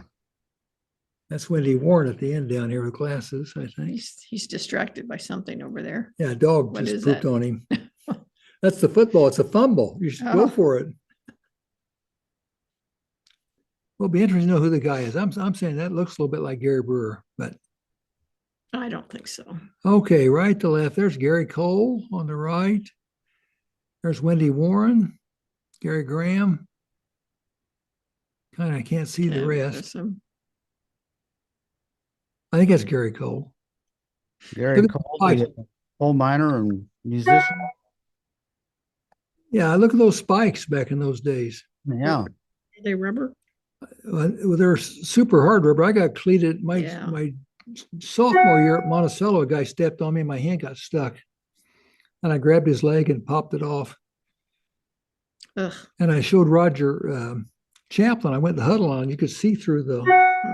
That's Wendy Warren at the end down here with glasses, I think. He's distracted by something over there. Yeah, a dog What just is pooped that? on him. That's the football. It's a fumble. You should go Oh. for it. Well, it'll be interesting to know who the guy is. I'm saying that looks a little bit like Gary Brewer, but I don't think so. okay, right to left. There's Gary Cole on the right. There's Wendy Warren, Gary Graham. Kind of can't see the Okay, rest. there's some- I think that's Gary Cole. Gary Look at Cole, the the coal miner and musician. Yeah, look at those spikes back in those days. Yeah. Are they rubber? Well, they're super hard rubber. I got cleated Yeah. my sophomore year at Monticello. A guy stepped on me and my hand got stuck. And I grabbed his leg and popped it off. Ugh. And I showed Roger Chaplin. I went to the huddle on. You could see through the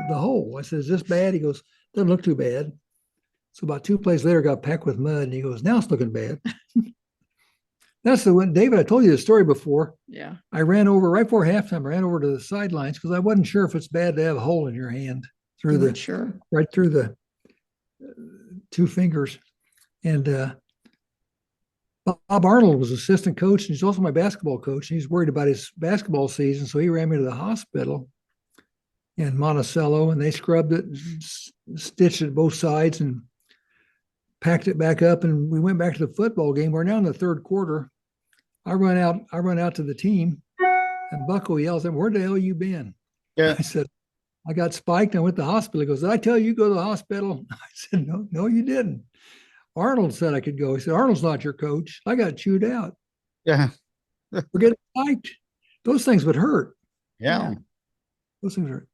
hole. I said, "Is this bad?" He goes, "Doesn't look too bad." So about 2 plays later, got packed with mud. And he goes, "Now it's looking bad." That's the one, David, I told you the story before. Yeah. I ran over right before halftime. I ran over to the sidelines because I wasn't sure if it's bad to have a hole in your hand through I'm the not sure. right through the 2 fingers. And Bob Arnold was assistant coach, and he's also my basketball coach. He's worried about his basketball season, so he ran me to the hospital in Monticello, and they scrubbed it, stitched it both sides, and packed it back up. And we went back to the football game. We're now in the third quarter. I run out to the team, and Bucko yells at me, "Where the hell you been?" Yeah. I said, "I got spiked. I went to the hospital." He goes, "Did I tell you go to the hospital?" I said, No, you didn't. Arnold said I could go. He said, "Arnold's not your coach. I got chewed out. Yeah. We're getting spiked." Those things would hurt. Yeah. Those things hurt.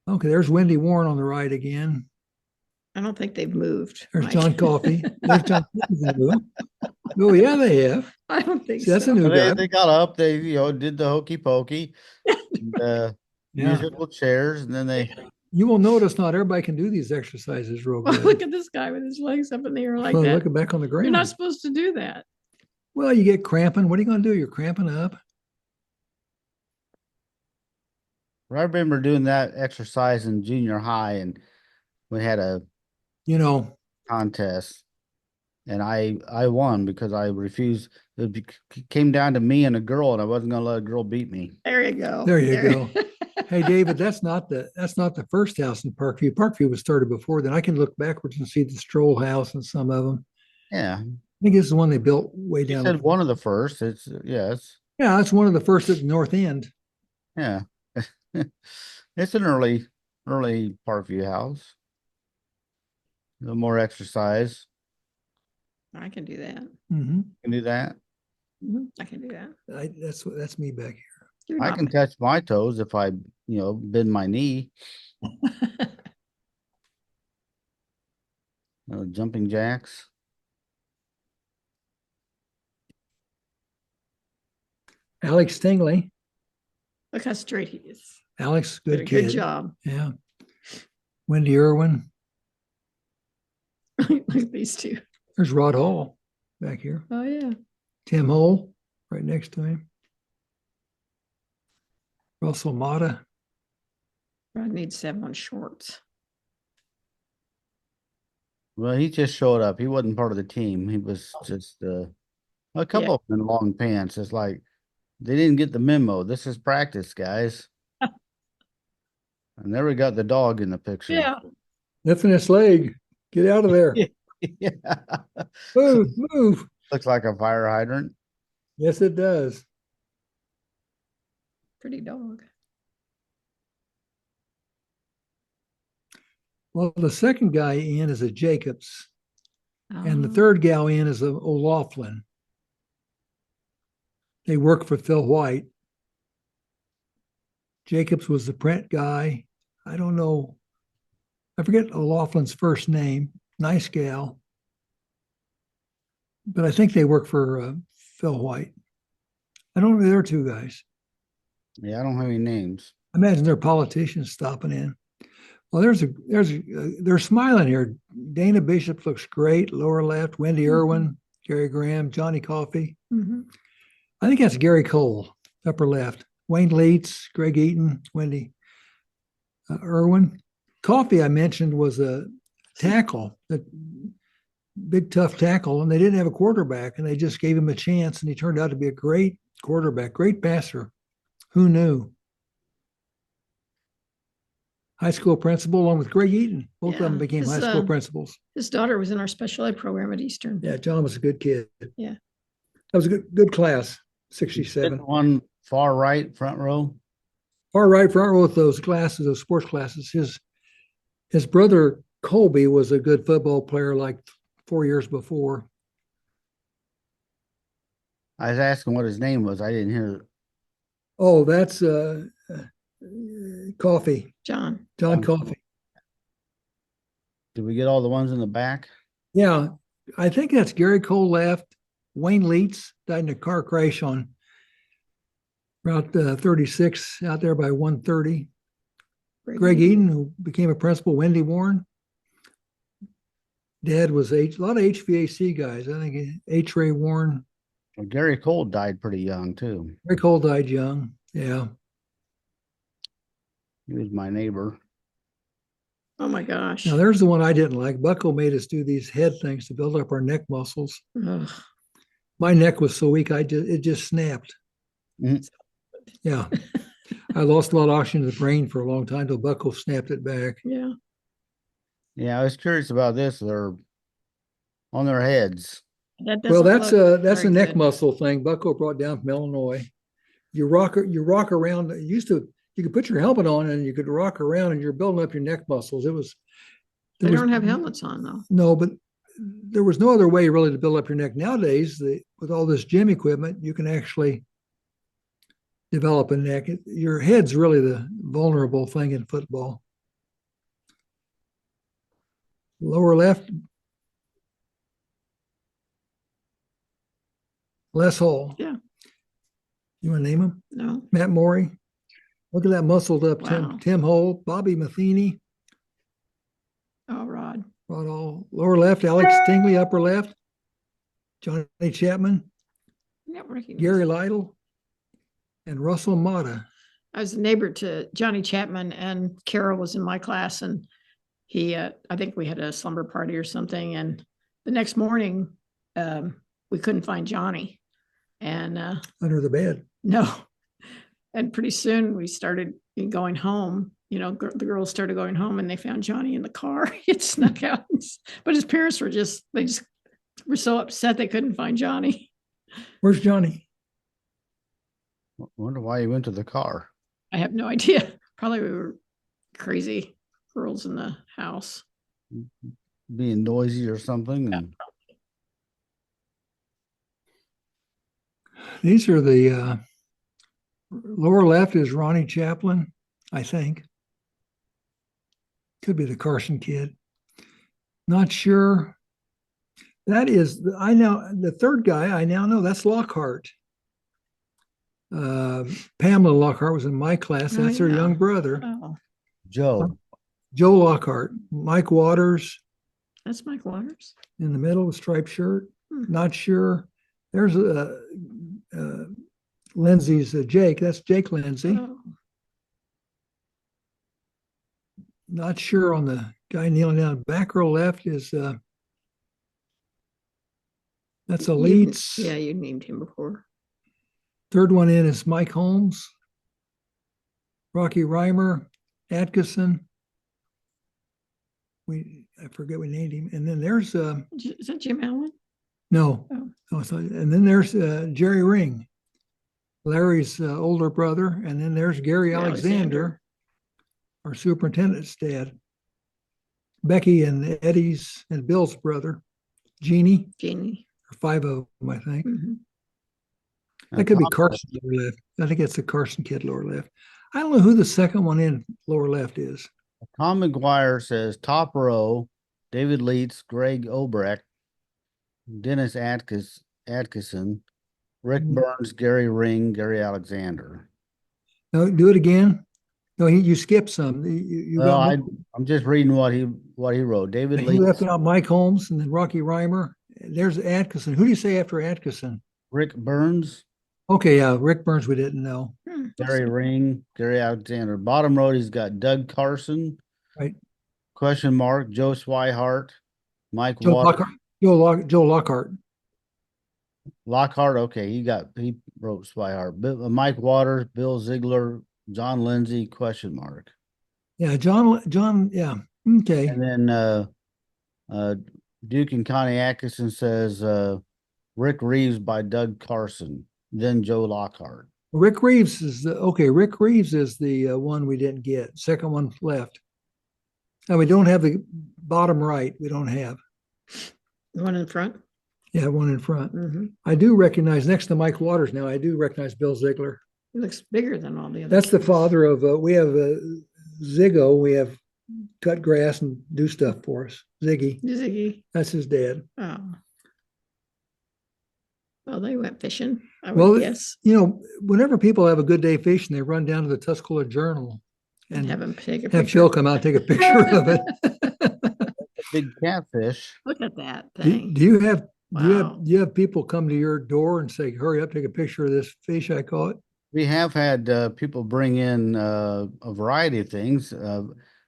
Okay, there's Wendy Warren on the right again. I don't think they've moved. There's Mike. John Coffey. There's John Coffey. Oh, yeah, they have. I don't think See, that's so. a new But guy. they got up, they, did the hokey pokey, and, Yeah. musical chairs, and then they, You will notice not everybody can do these exercises real Well, good. look at this guy with his legs up in the air like Well, that. look back on the You're ground. not supposed to do that. Well, you get cramping. What are you going to do? You're cramping up. I remember doing that exercise in junior high, and we had a You know, contest, and I won because I refused. Came down to me and a girl, and I wasn't going to let a girl beat me. There you go. There you go. Hey, David, that's not the first house in Parkview. Parkview was started before then. I can look backwards and see the Stroll House and some of them. Yeah, I think this is the one they built way you down. said one of the first. It's yes, Yeah, that's one of the first at the north end. yeah. It's an early Parkview house. A little more exercise. I can do that. Mm-hmm. Can do that. I can do that. That's me back here. You're I not can touch my toes if I, bend my knee. Jumping jacks. Alex Stingley. Look how straight he is. Alex, Did good a kid. Good job. Yeah. Wendy Irwin. Look at these two. There's Rod Hall back here. Oh yeah. Tim Hole right next to him. Russell Mata. Rod needs to have on shorts. Well, he just showed up. He wasn't part of the team. He was just a couple of them in long pants. It's like they didn't get the memo. This is practice, guys. And there we got the dog in the picture. Yeah. Lifting his leg. Get out of there. Yeah. Move. Looks like a fire hydrant. Yes, it does. Pretty dog. Well, the second guy in is a Jacobs, and the Oh, third gal in is a O'Laughlin. They work for Phil White. Jacobs was the print guy. I don't know. I forget O'Loughlin's first name. Nice gal. But I think they work for Phil White. I don't know. There are 2 guys. Yeah, I don't have any names. I imagine they're politicians stopping in. Well, they're smiling here. Dana Bishop looks great. Lower left, Wendy Irwin, Gary Graham, Johnny Coffey. mhm. I think that's Gary Cole, upper left. Wayne Leitz, Greg Eaton, Wendy. Irwin. Coffee, I mentioned, was a tackle, a big, tough tackle, and they didn't have a quarterback, and they just gave him a chance, and he turned out to be a great quarterback, great passer. Who knew? High school principal, along with Greg Eaton. Both of them Yeah, became high school principals. His daughter was in our special ed program at Eastern. Yeah, John was a good kid. Yeah. That was a good class, 67. One far right, front row. Far right, front row with those classes, those sports classes. His brother Colby was a good football player like 4 years before. I was asking what his name was. I didn't hear. Oh, that's Coffee. John. John Coffee. Did we get all the ones in the back? Yeah, I think that's Gary Cole left. Wayne Leitz died in a car crash on Route 36 out there by 130. Greg Eaton, who became a principal. Wendy Warren. Dad was a lot of HVAC guys. I think H. Ray Warren. Well, Gary Cole died pretty young too. Gary Cole died young. Yeah. He was my neighbor. Oh my gosh. Now there's the one I didn't like. Bucko made us do these head things to build up our neck muscles. Ugh. My neck was so weak, it just snapped. Mhm. Yeah. I lost a lot of oxygen to the brain for a long time till Bucko snapped it back. Yeah. Yeah, I was curious about this. They're on their heads. That Well, doesn't that's look a neck very good. muscle thing Bucko brought down from Illinois. You rock around. You could put your helmet on and you could rock around and you're building up your neck muscles. They don't have helmets on though. No, but there was no other way really to build up your neck. Nowadays, with all this gym equipment, you can actually develop a neck. Your head's really the vulnerable thing in football. Lower left, Les Hall. Yeah. You want to name him? No. Matt Morey. Look at that muscled up Wow. Tim Hole, Bobby Matheny. Oh, Rod. Rod Hall. Lower left, Alex Tingley. Upper left, Johnny Chapman, I don't recognize Gary him. Lytle, and Russell Mata. I was a neighbor to Johnny Chapman, and Carol was in my class, and he, I think we had a slumber party or something. And the next morning, we couldn't find Johnny, and Under the bed. no. And pretty soon we started going home. You know, the girls started going home, and they found Johnny in the car. He had snuck out, but his parents were they just were so upset they couldn't find Johnny. Where's Johnny? Wonder why he went to the car. I have no idea. Probably we were crazy girls in the house. Being noisy or something. And These are the lower left is Ronnie Chaplin, I think. Could be the Carson kid. Not sure. That is, I know the third guy I now know, that's Lockhart. Pamela Lockhart was in my class. Oh, That's her yeah. young brother, Oh, Joe. Joe Lockhart. Mike Waters that's Mike Waters. in the middle, a striped shirt. Hmm. Not sure. There's Lindsay's Jake. That's Jake Lindsay. Oh, Not sure on the guy kneeling down. Back row left is that's Elites. Yeah, you named him before. Third one in is Mike Holmes, Rocky Reimer, Atkinson. I forget we named him. And then there's Is that Jim Allen? no, Oh. oh, so, and then there's Jerry Ring, Larry's older brother, and then there's Gary Alexander, our superintendent's dad. Becky and Eddie's and Bill's brother, Jeannie, Jeannie. or 5 of them, I think. Mhm. That could be Carson lower left. I think it's the Carson kid lower left. I don't know who the second one in lower left is. Tom McGuire says top row, David Leitz, Greg Obrecht, Dennis Atkinson, Rick Burns, Gary Ring, Gary Alexander. No, do it again. No, you skipped some. You Well, got I'm just reading what he wrote. David he Leitz, left out Mike Holmes and then Rocky Reimer. There's Atkinson. Who do you say after Atkinson? Rick Burns, Okay, yeah, Rick Burns we didn't know. Gary Ring, Gary Alexander. Bottom road, he's got Doug Carson, Right. question mark, Joe Swihart, Mike Joe Waters. Lockhart. Joe Lockhart. Lockhart, okay, he wrote Swihart. Mike Waters, Bill Ziegler, John Lindsay, question mark. Yeah, John, yeah. Okay. And then Duke and Connie Atkinson says Rick Reeves by Doug Carson, then Joe Lockhart. Rick Reeves is Rick Reeves is the one we didn't get. Second one left. And we don't have the bottom right. We don't have. The one in front. Yeah, one in front. Mm-hmm. I do recognize next to Mike Waters now. I do recognize Bill Ziegler. He looks bigger than all the other. That's the kids. father of. We have Ziggo. We have cut grass and do stuff for us. Ziggy. That's his dad. Oh. Well, they went fishing, I Well, would guess, whenever people have a good day fishing, they run down to the Tuscola Journal and and have him take a have picture. Phil come out and take a picture of it. Big catfish. Look at that Do, thing. do you have Wow. do you have people come to your door and say, "Hurry up, take a picture of this fish I caught"? We have had people bring in a variety of things.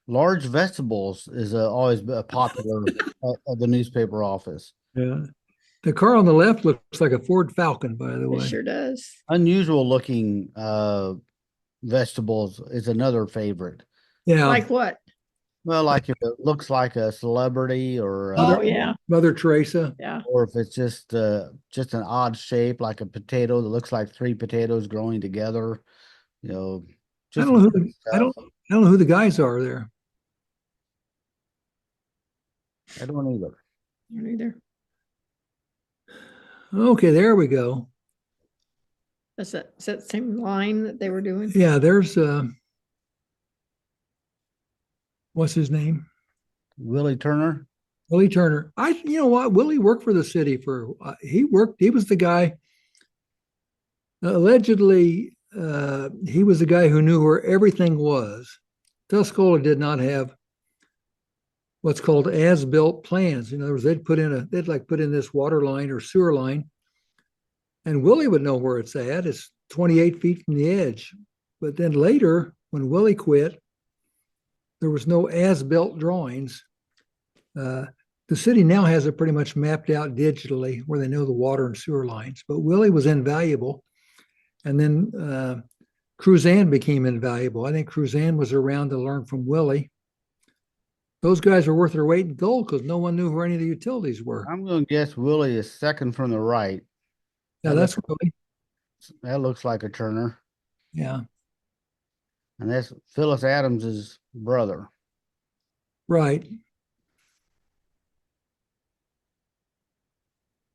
Large vegetables is always a popular at the newspaper office. Yeah. The car on the left looks like a Ford Falcon, by the It way. sure does. Unusual looking vegetables is another favorite. Yeah. Like what? Well, like if it looks like a celebrity or Oh, yeah. Mother Teresa. Yeah. or if it's just an odd shape like a potato that looks like three potatoes growing together, I just don't know stuff. I don't know who the guys are there. I don't either. I don't either. Okay, there we go. Is that the same line that they were doing? Yeah, there's what's his name? Willie Turner. Willie Turner. You know what? Willie worked for the city he was the guy, allegedly, he was the guy who knew where everything was. Tuscola did not have what's called as-built plans. In other words, they'd put in this water line or sewer line, and Willie would know where it's at. It's 28 feet from the edge. But then later, when Willie quit, there was no as-built drawings. The city now has it pretty much mapped out digitally where they know the water and sewer lines. But Willie was invaluable. And then Cruzan became invaluable. I think Cruzan was around to learn from Willie. Those guys were worth their weight in gold because no one knew where any of the utilities were. I'm going to guess Willie is second from the right. Yeah, that's Willie. That looks like a Turner. Yeah, And that's Phyllis Adams's brother. right.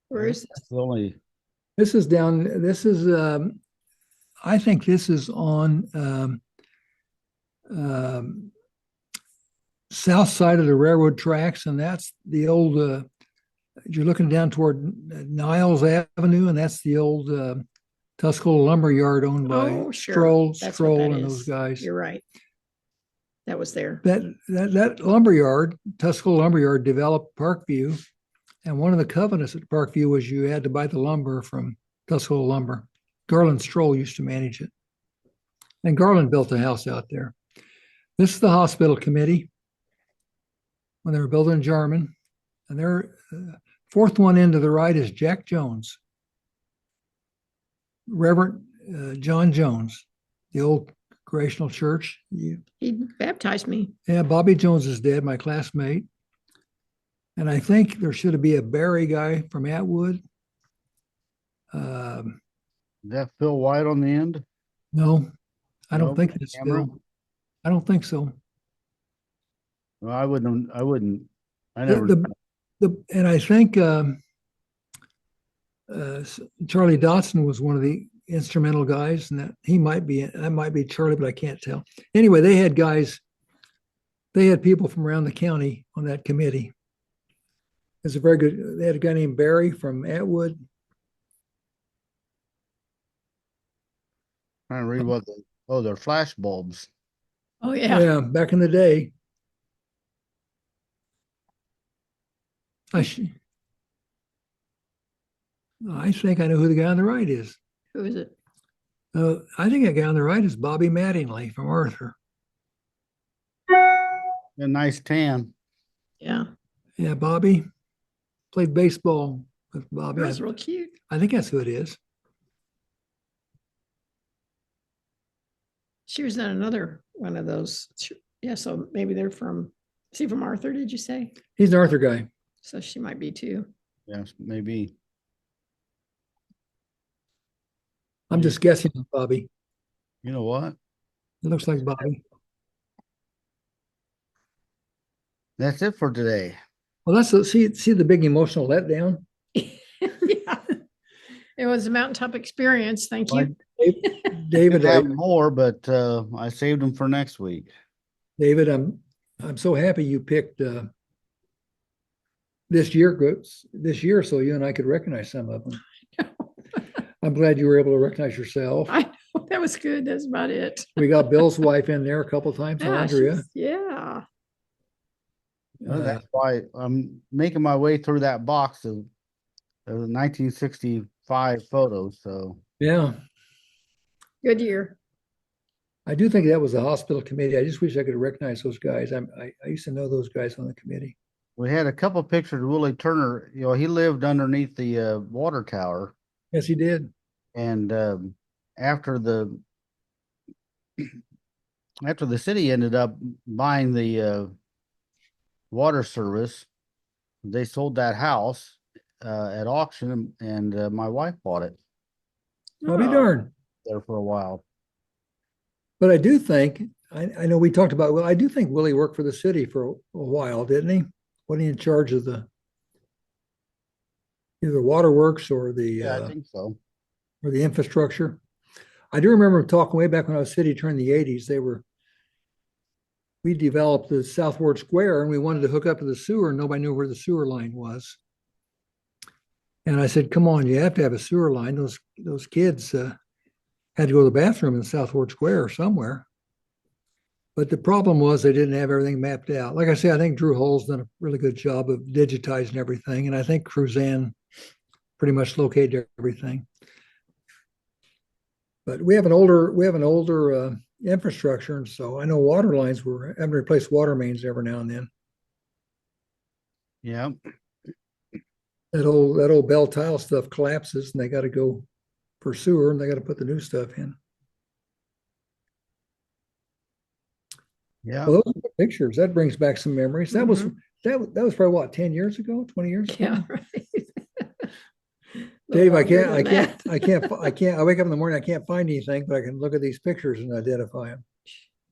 Where is That's the only. This is down. I think this is on south side of the railroad tracks, and that's the old. You're looking down toward Niles Avenue, and that's the old Tuscola lumber yard owned by Oh, sure. That's what Stroll, that and is. those guys. You're right. That was there. That lumber yard, Tuscola lumber yard, developed Parkview, and one of the covenants at Parkview was you had to buy the lumber from Tuscola Lumber. Garland Stroll used to manage it, and Garland built a house out there. This is the hospital committee when they were building Jarman, and their fourth one into the right is Jack Jones, Reverend John Jones, the old Congregational Church. He baptized me. Yeah, Bobby Jones is dead, my classmate. And I think there should be a Barry guy from Atwood. Is that Phil White on the end? No, I don't No, think that's camera? Phil. I don't think so. Well, I wouldn't. I never. And I think Charlie Dotson was one of the instrumental guys, and that might be Charlie, but I can't tell. Anyway, they had people from around the county on that committee. It's a very good. They had a guy named Barry from Atwood. Trying to read they're flash bulbs. Oh, yeah. Yeah, back in the day. I think I know who the guy on the right is. Who is it? I think that guy on the right is Bobby Mattingly from Arthur. A nice tan. Yeah, Yeah, Bobby played baseball with Bobby. that's real cute. I think that's who it is. She was in another one of those. Yeah, so maybe they're from, is he from Arthur, did you say? He's an Arthur guy. So she might be too. Yes, maybe. I'm just guessing on Bobby. You know what? It looks like Bobby. That's it for today. Well, see the big emotional letdown. Yeah. It was a mountaintop experience. Thank you. David, I have more, but I saved them for next week. David, I'm so happy you picked this year, so you and I could recognize some of them. I'm glad you were able to recognize yourself. I know, that was good. That's about it. We got Bill's wife in there a couple times, Yeah, Andrea. yeah. Well, that's why I'm making my way through that box of 1965 photos. So Yeah, Good year. I do think that was the hospital committee. I just wish I could recognize those guys. I used to know those guys on the committee. we had a couple pictures of Willie Turner. You know, he lived underneath the water tower, Yes, he did. and after the after the city ended up buying the water service, they sold that house at auction, and my wife bought it I'll be Oh, darned. there for a while. But I do think, I know we talked about, well, I do think Willie worked for the city for a while, didn't he? Wasn't he in charge of either waterworks or Yeah, I think so. or the infrastructure? I do remember talking way back when I was city attorney in the 80s. We developed the Southward Square and we wanted to hook up to the sewer and nobody knew where the sewer line was. And I said, come on, you have to have a sewer line. Those kids had to go to the bathroom in Southward Square or somewhere. But the problem was they didn't have everything mapped out. Like I say, I think Drew Hull's done a really good job of digitizing everything. And I think Cruzan pretty much located everything. But we have an older infrastructure. And so I know water lines were having to replace water mains every now and then. Yeah. That old bell tile stuff collapses and they got to go for sewer and they got to put the new stuff in. Yeah. Well, those are the pictures. That brings back some memories. That was probably what, 10 years ago, 20 years ago? yeah, right. Dave, I Longer than that. I wake up in the morning, I can't find anything, but I can look at these pictures and identify them.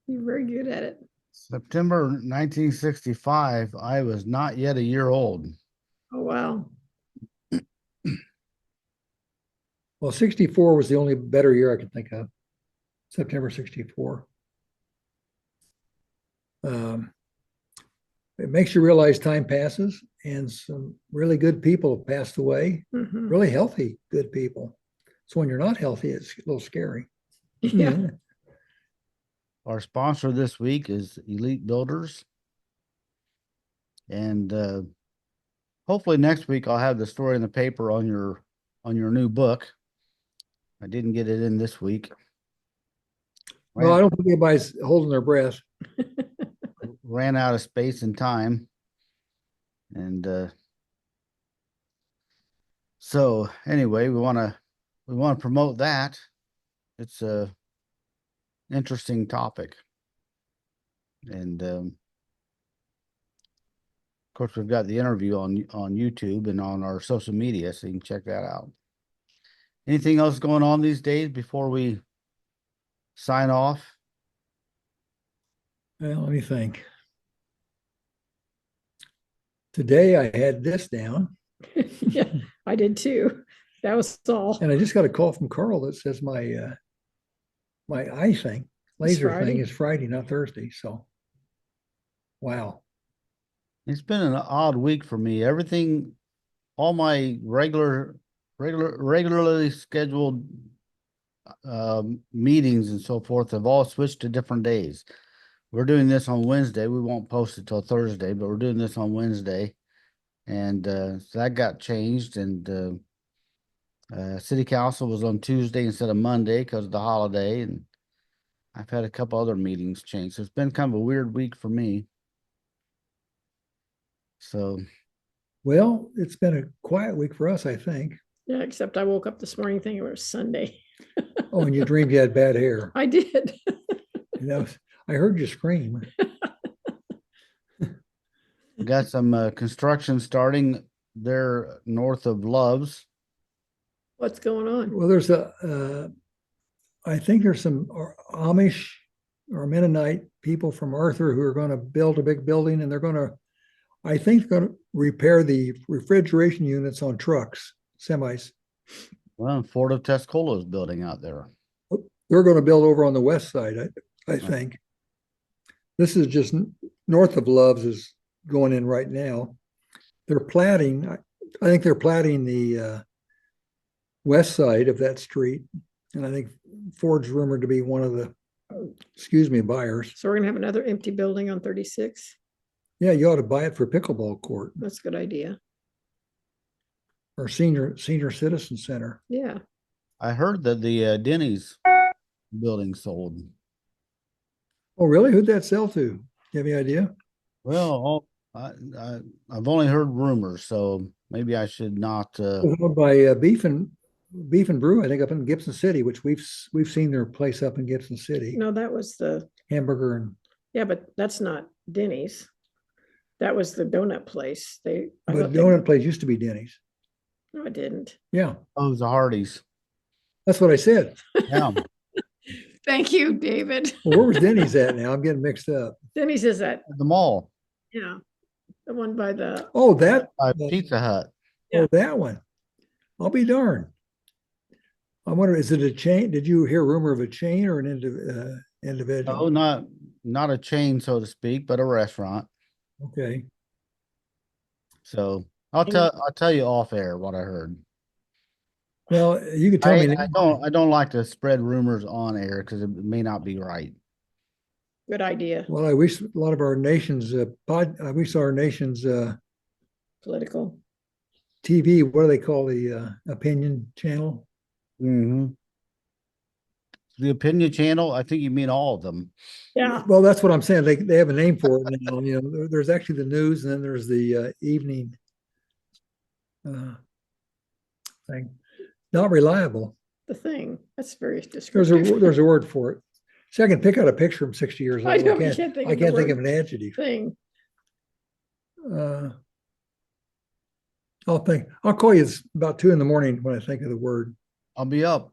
You're very good at it. September 1965, I was not yet a year old. Oh, wow. Well, 64 was the only better year I could think of. September 64. It makes you realize time passes and some really good people have passed away, Mhm. really healthy, good people. So when you're not healthy, it's a little scary. Yeah. Our sponsor this week is Elite Builders. And hopefully next week I'll have the story in the paper on your new book. I didn't get it in this week. Well, I don't think anybody's holding their breath. Ran out of space and time. And so anyway, we want to promote that. It's a interesting topic. And of course, we've got the interview on YouTube and on our social media, so you can check that out. Anything else going on these days before we sign off? Well, let me think. Today I had this down. Yeah, I did too. That was all. And I just got a call from Carl that says my eye thing, laser thing is Friday, not Thursday. So, wow. It's been an odd week for me. Everything, all my regularly scheduled meetings and so forth have all switched to different days. We're doing this on Wednesday. We won't post it till Thursday, but we're doing this on Wednesday. And so that got changed. And City council was on Tuesday instead of Monday because of the holiday, and I've had a couple other meetings change. So it's been kind of a weird week for me. So Well, it's been a quiet week for us, I think. Yeah, except I woke up this morning thinking it was Sunday. Oh, and you dreamed you had bad hair. I did. And I heard you scream. we got some construction starting there north of Love's. What's going on? Well, I think there's some Amish or Mennonite people from Arthur who are going to build a big building, and I think they're going to repair the refrigeration units on trucks, semis. Well, Ford of Tuscola is building out there. They're going to build over on the west side, I think. This is just north of Love's is going in right now. They're platting, I think they're platting the west side of that street. And I think Ford's rumored to be one of the, buyers. So we're gonna have another empty building on 36. Yeah, you ought to buy it for pickleball court That's a good idea. or senior citizen center. Yeah. I heard that the Denny's building sold. Oh, really? Who'd that sell to? Do you have any idea? Well, I've only heard rumors, so maybe I should not. It was owned by Beef and Brew, I think, up in Gibson City, which we've seen their place up in Gibson City. No, that was the, Hamburger and yeah, but that's not Denny's. That was the donut place. I but thought donut place used to be Denny's. No, it didn't. Yeah, Oh, it was the Hardee's. that's what I said. Yeah. Thank you, David. Well, where was Denny's at now? I'm getting mixed up. Denny's is that, At the mall. yeah, the one by the, Oh, that Pizza Hut. oh, that one. I'll be darned. I wonder, is it a chain? Did you hear rumor of a chain or an individual? No, not a chain, so to speak, but a restaurant. Okay. So I'll tell you off air what I heard. Well, you could tell me. I don't like to spread rumors on air because it may not be right. good idea, Well, I wish a lot of our nation's I wish our nation's political. TV. What do they call the opinion channel? Mm-hmm. The opinion channel, I think you mean all of them. Yeah. Well, that's what I'm saying. They have a name for it now. You know, there's actually the news, and then there's the evening thing. Not reliable. The thing. That's very descriptive. There's a word for it. See, I can pick out a picture from 60 years old. I know, you can't think I of the can't think word. of an adjective. Thing. I'll call you about 2 a.m. when I think of the word. I'll be up.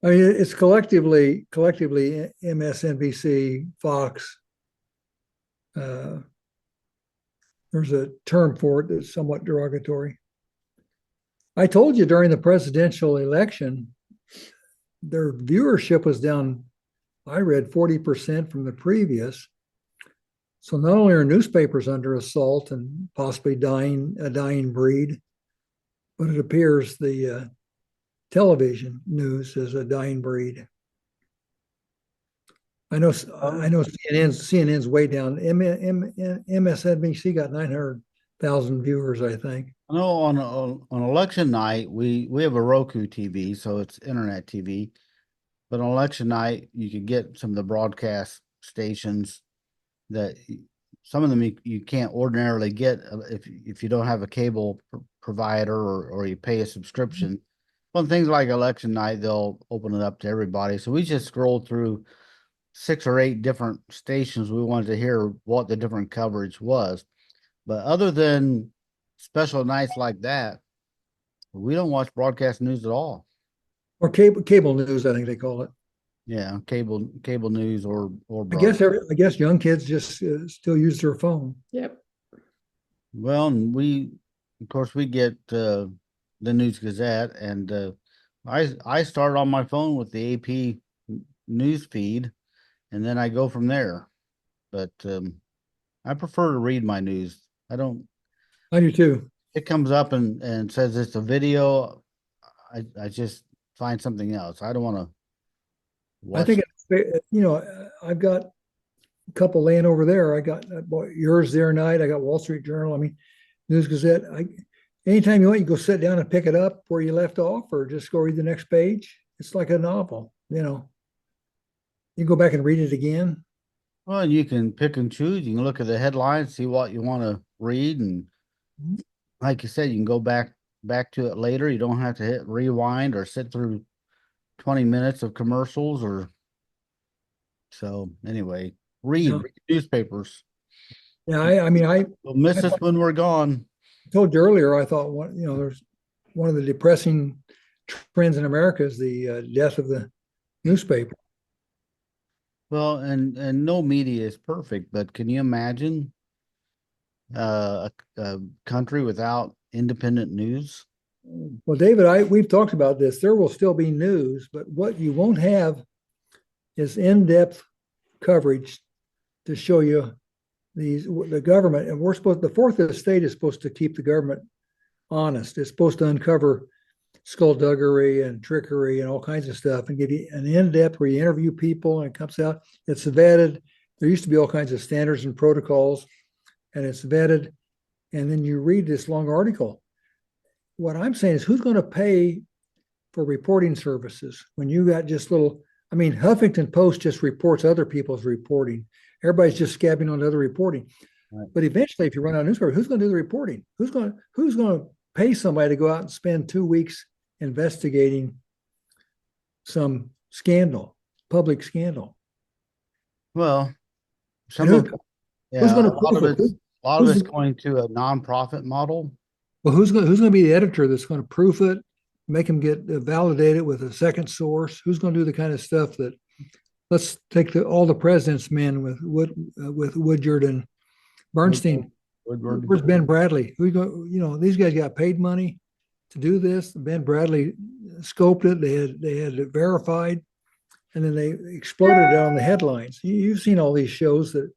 I mean, it's collectively MSNBC, Fox. There's a term for it that's somewhat derogatory. I told you during the presidential election, their viewership was down, I read 40% from the previous. So not only are newspapers under assault and possibly a dying breed, but it appears the television news is a dying breed. I know CNN's way down. MSNBC got 900,000 viewers, I think. I know on election night we have a Roku TV, so it's internet TV. But on election night, you could get some of the broadcast stations that some of them you can't ordinarily get if you don't have a cable provider or you pay a subscription. On things like election night, they'll open it up to everybody. So we just scrolled through 6 or 8 different stations. We wanted to hear what the different coverage was. But other than special nights like that, we don't watch broadcast news at all. Or cable news, I think they call it. Yeah, cable news or I guess young kids just still use their phone. Yep. Well, and we get the News Gazette, and I start on my phone with the AP news feed, and then I go from there. But I prefer to read my news. I do too. It comes up and says it's a video. I just find something else. I don't want to watch. I think I've got a couple laying over there. I got yours there night. I got Wall Street Journal. I mean, News Gazette. anytime you want, you go sit down and pick it up where you left off, or just go read the next page. It's like a novel, you know. You go back and read it again. Well, you can pick and choose. You can look at the headlines, see what you want to read, and Mhm. like you said, you can go back to it later. You don't have to hit rewind or sit through 20 minutes of commercials or so. Anyway, Yeah, read newspapers. yeah. I mean, You'll miss I us when we're gone. told you earlier. I thought there's one of the depressing trends in America is the death of the newspaper. Well, and no media is perfect, but can you imagine a country without independent news? Well, David, we've talked about this. There will still be news, but what you won't have is in-depth coverage to show you the government. And the fourth estate is supposed to keep the government honest. It's supposed to uncover skullduggery and trickery and all kinds of stuff and give you an in-depth where you interview people and it comes out. It's vetted. There used to be all kinds of standards and protocols, and it's vetted. And then you read this long article. What I'm saying is, who's going to pay for reporting services when you got just little? I mean, Huffington Post just reports other people's reporting. Everybody's just scabbing on other reporting. Right. But eventually, if you run out of newspaper, who's going to do the reporting? Who's going to pay somebody to go out and spend 2 weeks investigating some scandal, public scandal? Well, And some of who's yeah, going a to lot of prove it? it's going to a nonprofit model. Well, who's going to be the editor that's going to proof it, make them get validated with a second source? Who's going to do the kind of stuff that? Let's take all the president's men with Woodyard and Bernstein. Woodward. Where's Ben Bradley? Who go? These guys got paid money to do this. Ben Bradley scoped it. They had it verified, and then they exploded it on the headlines. You've seen all these shows that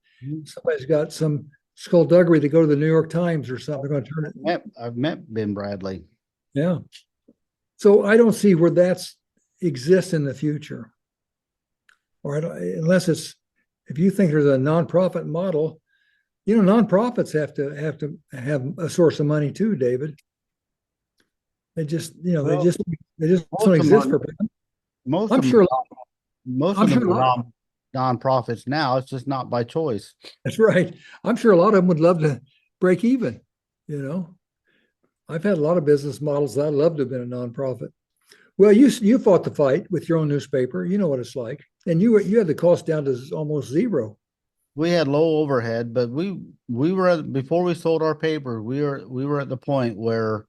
somebody's got some skullduggery. They go to the New York Times or something. They're going to turn it. I've met Ben Bradley. Yeah. So I don't see where that's exists in the future, or unless if you think there's a nonprofit model. Nonprofits have to have a source of money too, David. They just don't exist for. Most I'm of them, sure. most I'm of them sure. are nonprofits now. It's just not by choice. That's right. I'm sure a lot of them would love to break even. I've had a lot of business models that I'd love to have been a nonprofit. Well, you fought the fight with your own newspaper. You know what it's like, and you had the cost down to almost zero. We had low overhead, but we were before we sold our paper, we were at the point where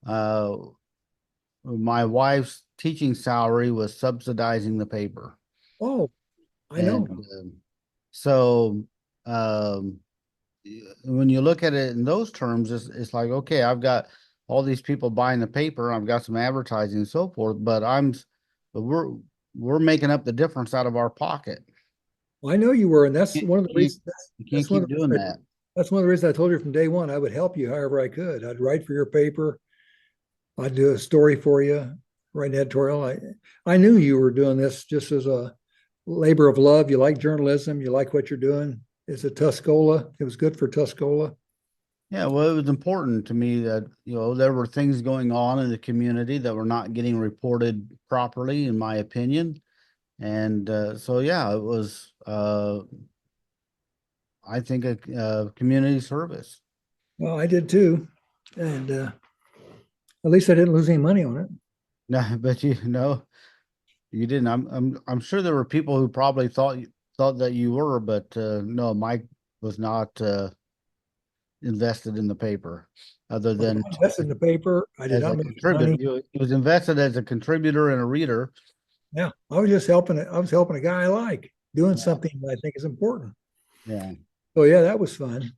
my wife's teaching salary was subsidizing the paper. Oh, I know. And so when you look at it in those terms, it's like, okay, I've got all these people buying the paper, I've got some advertising and so forth, but we're making up the difference out of our pocket. I know you were, and that's one of the reasons. You can't keep doing that. That's one of the reasons I told you from day one I would help you however I could. I'd write for your paper. I'd do a story for you, write an editorial. I knew you were doing this just as a labor of love. You like journalism. You like what you're doing. It's a Tuscola. It was good for Tuscola. Yeah, well, it was important to me that, there were things going on in the community that were not getting reported properly, in my opinion. And so, yeah, it was, I think, a community service. Well, I did too. And at least I didn't lose any money on it. No, but you didn't. I'm sure there were people who probably thought that you were, but no, Mike was not invested in the paper, other than invested in the paper. I did not make money. He was invested as a contributor and a reader. Yeah, I was just helping it. I was helping a guy I like doing something that I think is important. Yeah. So yeah, that was fun.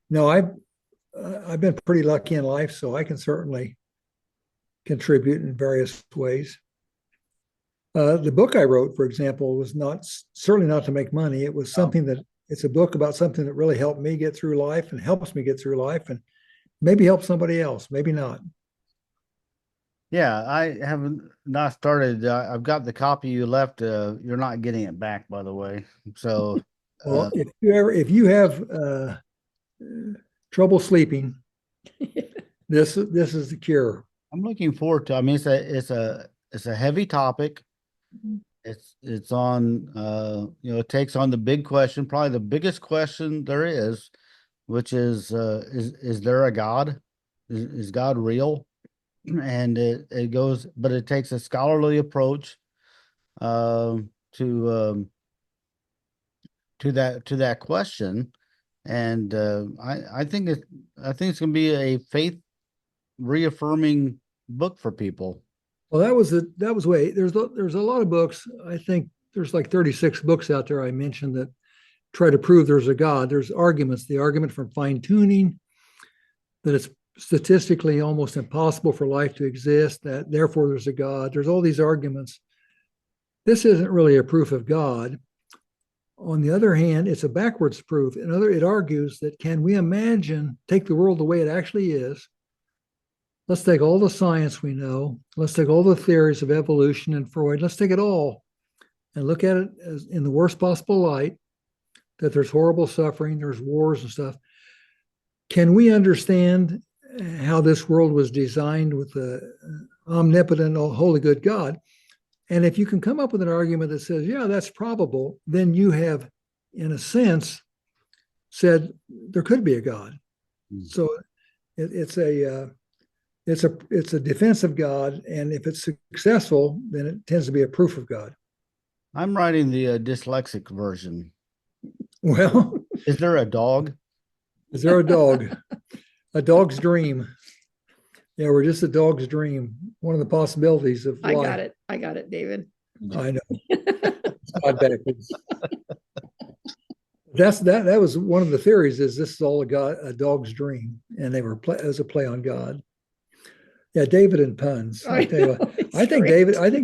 No, I've been pretty lucky in life, so I can certainly contribute in various ways. The book I wrote, for example, was certainly not to make money. It was something that it's a book about something that really helped me get through life and helps me get through life, and maybe help somebody else, maybe not. Yeah, I haven't not started. I've got the copy you left. You're not getting it back, by the way. So, if you have trouble sleeping, This is the cure. I'm looking forward to. I mean, it's a heavy topic. It's on. It takes on the big question, probably the biggest question there is, which is there a God? Is God real? And it goes, but it takes a scholarly approach to that question, and I think it's going to be a faith reaffirming book for people. Well, that was way. There's a lot of books. I think there's like 36 books out there I mentioned that try to prove there's a God. There's arguments. The argument from fine tuning that it's statistically almost impossible for life to exist, that therefore there's a God. There's all these arguments. This isn't really a proof of God. On the other hand, it's a backwards proof. It argues that can we imagine, take the world the way it actually is? Let's take all the science we know. Let's take all the theories of evolution and Freud. Let's take it all and look at it as in the worst possible light, that there's horrible suffering, there's wars and stuff. Can we understand how this world was designed with the omnipotent, holy, good God? And if you can come up with an argument that says, yeah, that's probable, then you have, in a sense, said there could be a God. So it's a defense of God, and if it's successful, then it tends to be a proof of God. I'm writing the dyslexic version. Well, is there a dog? Is there a dog? A dog's dream. Yeah, we're just a dog's dream. One of the possibilities of life. I got it, David. I know. That was one of the theories. Is this is all a dog's dream, and they were as a play on God. Yeah, David and puns. I think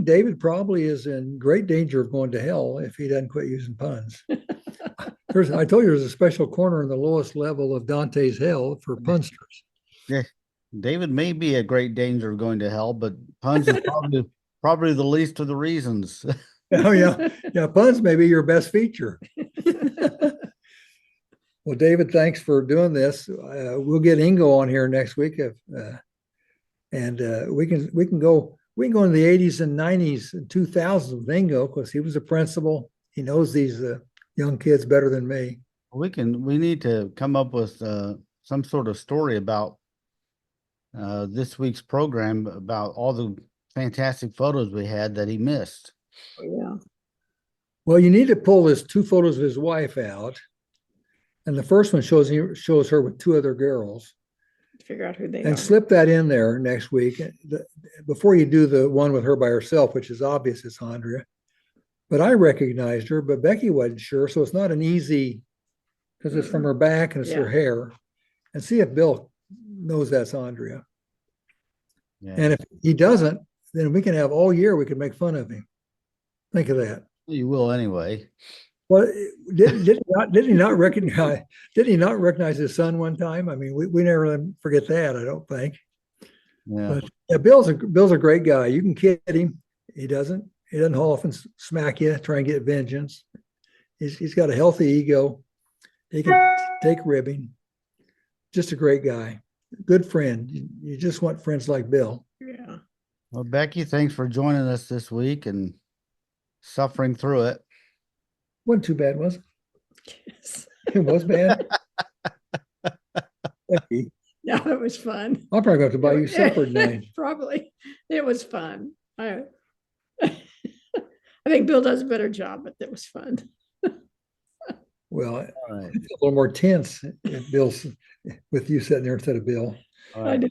David probably is in great danger of going to hell if he doesn't quit using puns. I told you there's a special corner in the lowest level of Dante's hell for punsters. Yeah, David may be at great danger of going to hell, but puns is probably the least of the reasons. Oh yeah, puns may be your best feature. Well, David, thanks for doing this. We'll get Ingo on here next week, and we can go into the 80s and 90s and 2000s with Ingo because he was a principal. He knows these young kids better than me. We need to come up with some sort of story about this week's program, about all the fantastic photos we had that he missed. Yeah. Well, you need to pull his 2 photos of his wife out, and the first one shows her with 2 other girls. Figure out who they are. And slip that in there next week before you do the one with her by herself, which is obvious it's Andrea. But I recognized her, but Becky wasn't sure. So it's not an easy, because it's from her back and it's her hair. And see if Bill knows that's Andrea. Yeah. And if he doesn't, then we can have all year, we can make fun of him. Think of that. You will anyway. Well, did he not recognize his son one time? I mean, we never forget that, I don't think. Yeah. But yeah, Bill's a great guy. You can kid him. He doesn't haul off and smack you, try and get vengeance. He's got a healthy ego. He can take ribbing. Just a great guy. Good friend. You just want friends like Bill. Yeah. Well, Becky, thanks for joining us this week and suffering through it. Wasn't too bad, was it? Yes. It was bad. Becky. No, it was fun. I'll probably have to buy you supper tonight. Probably. It was fun. I think Bill does a better job, but it was fun. Well, right. It's a little more tense if Bill's with you sitting there instead of Bill. Right. I do.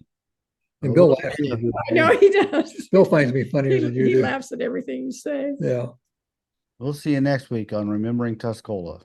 And Bill laughs. I know he does. Bill finds me funnier than you do. He laughs at everything you say. Yeah. We'll see you next week on Remembering Tuscola.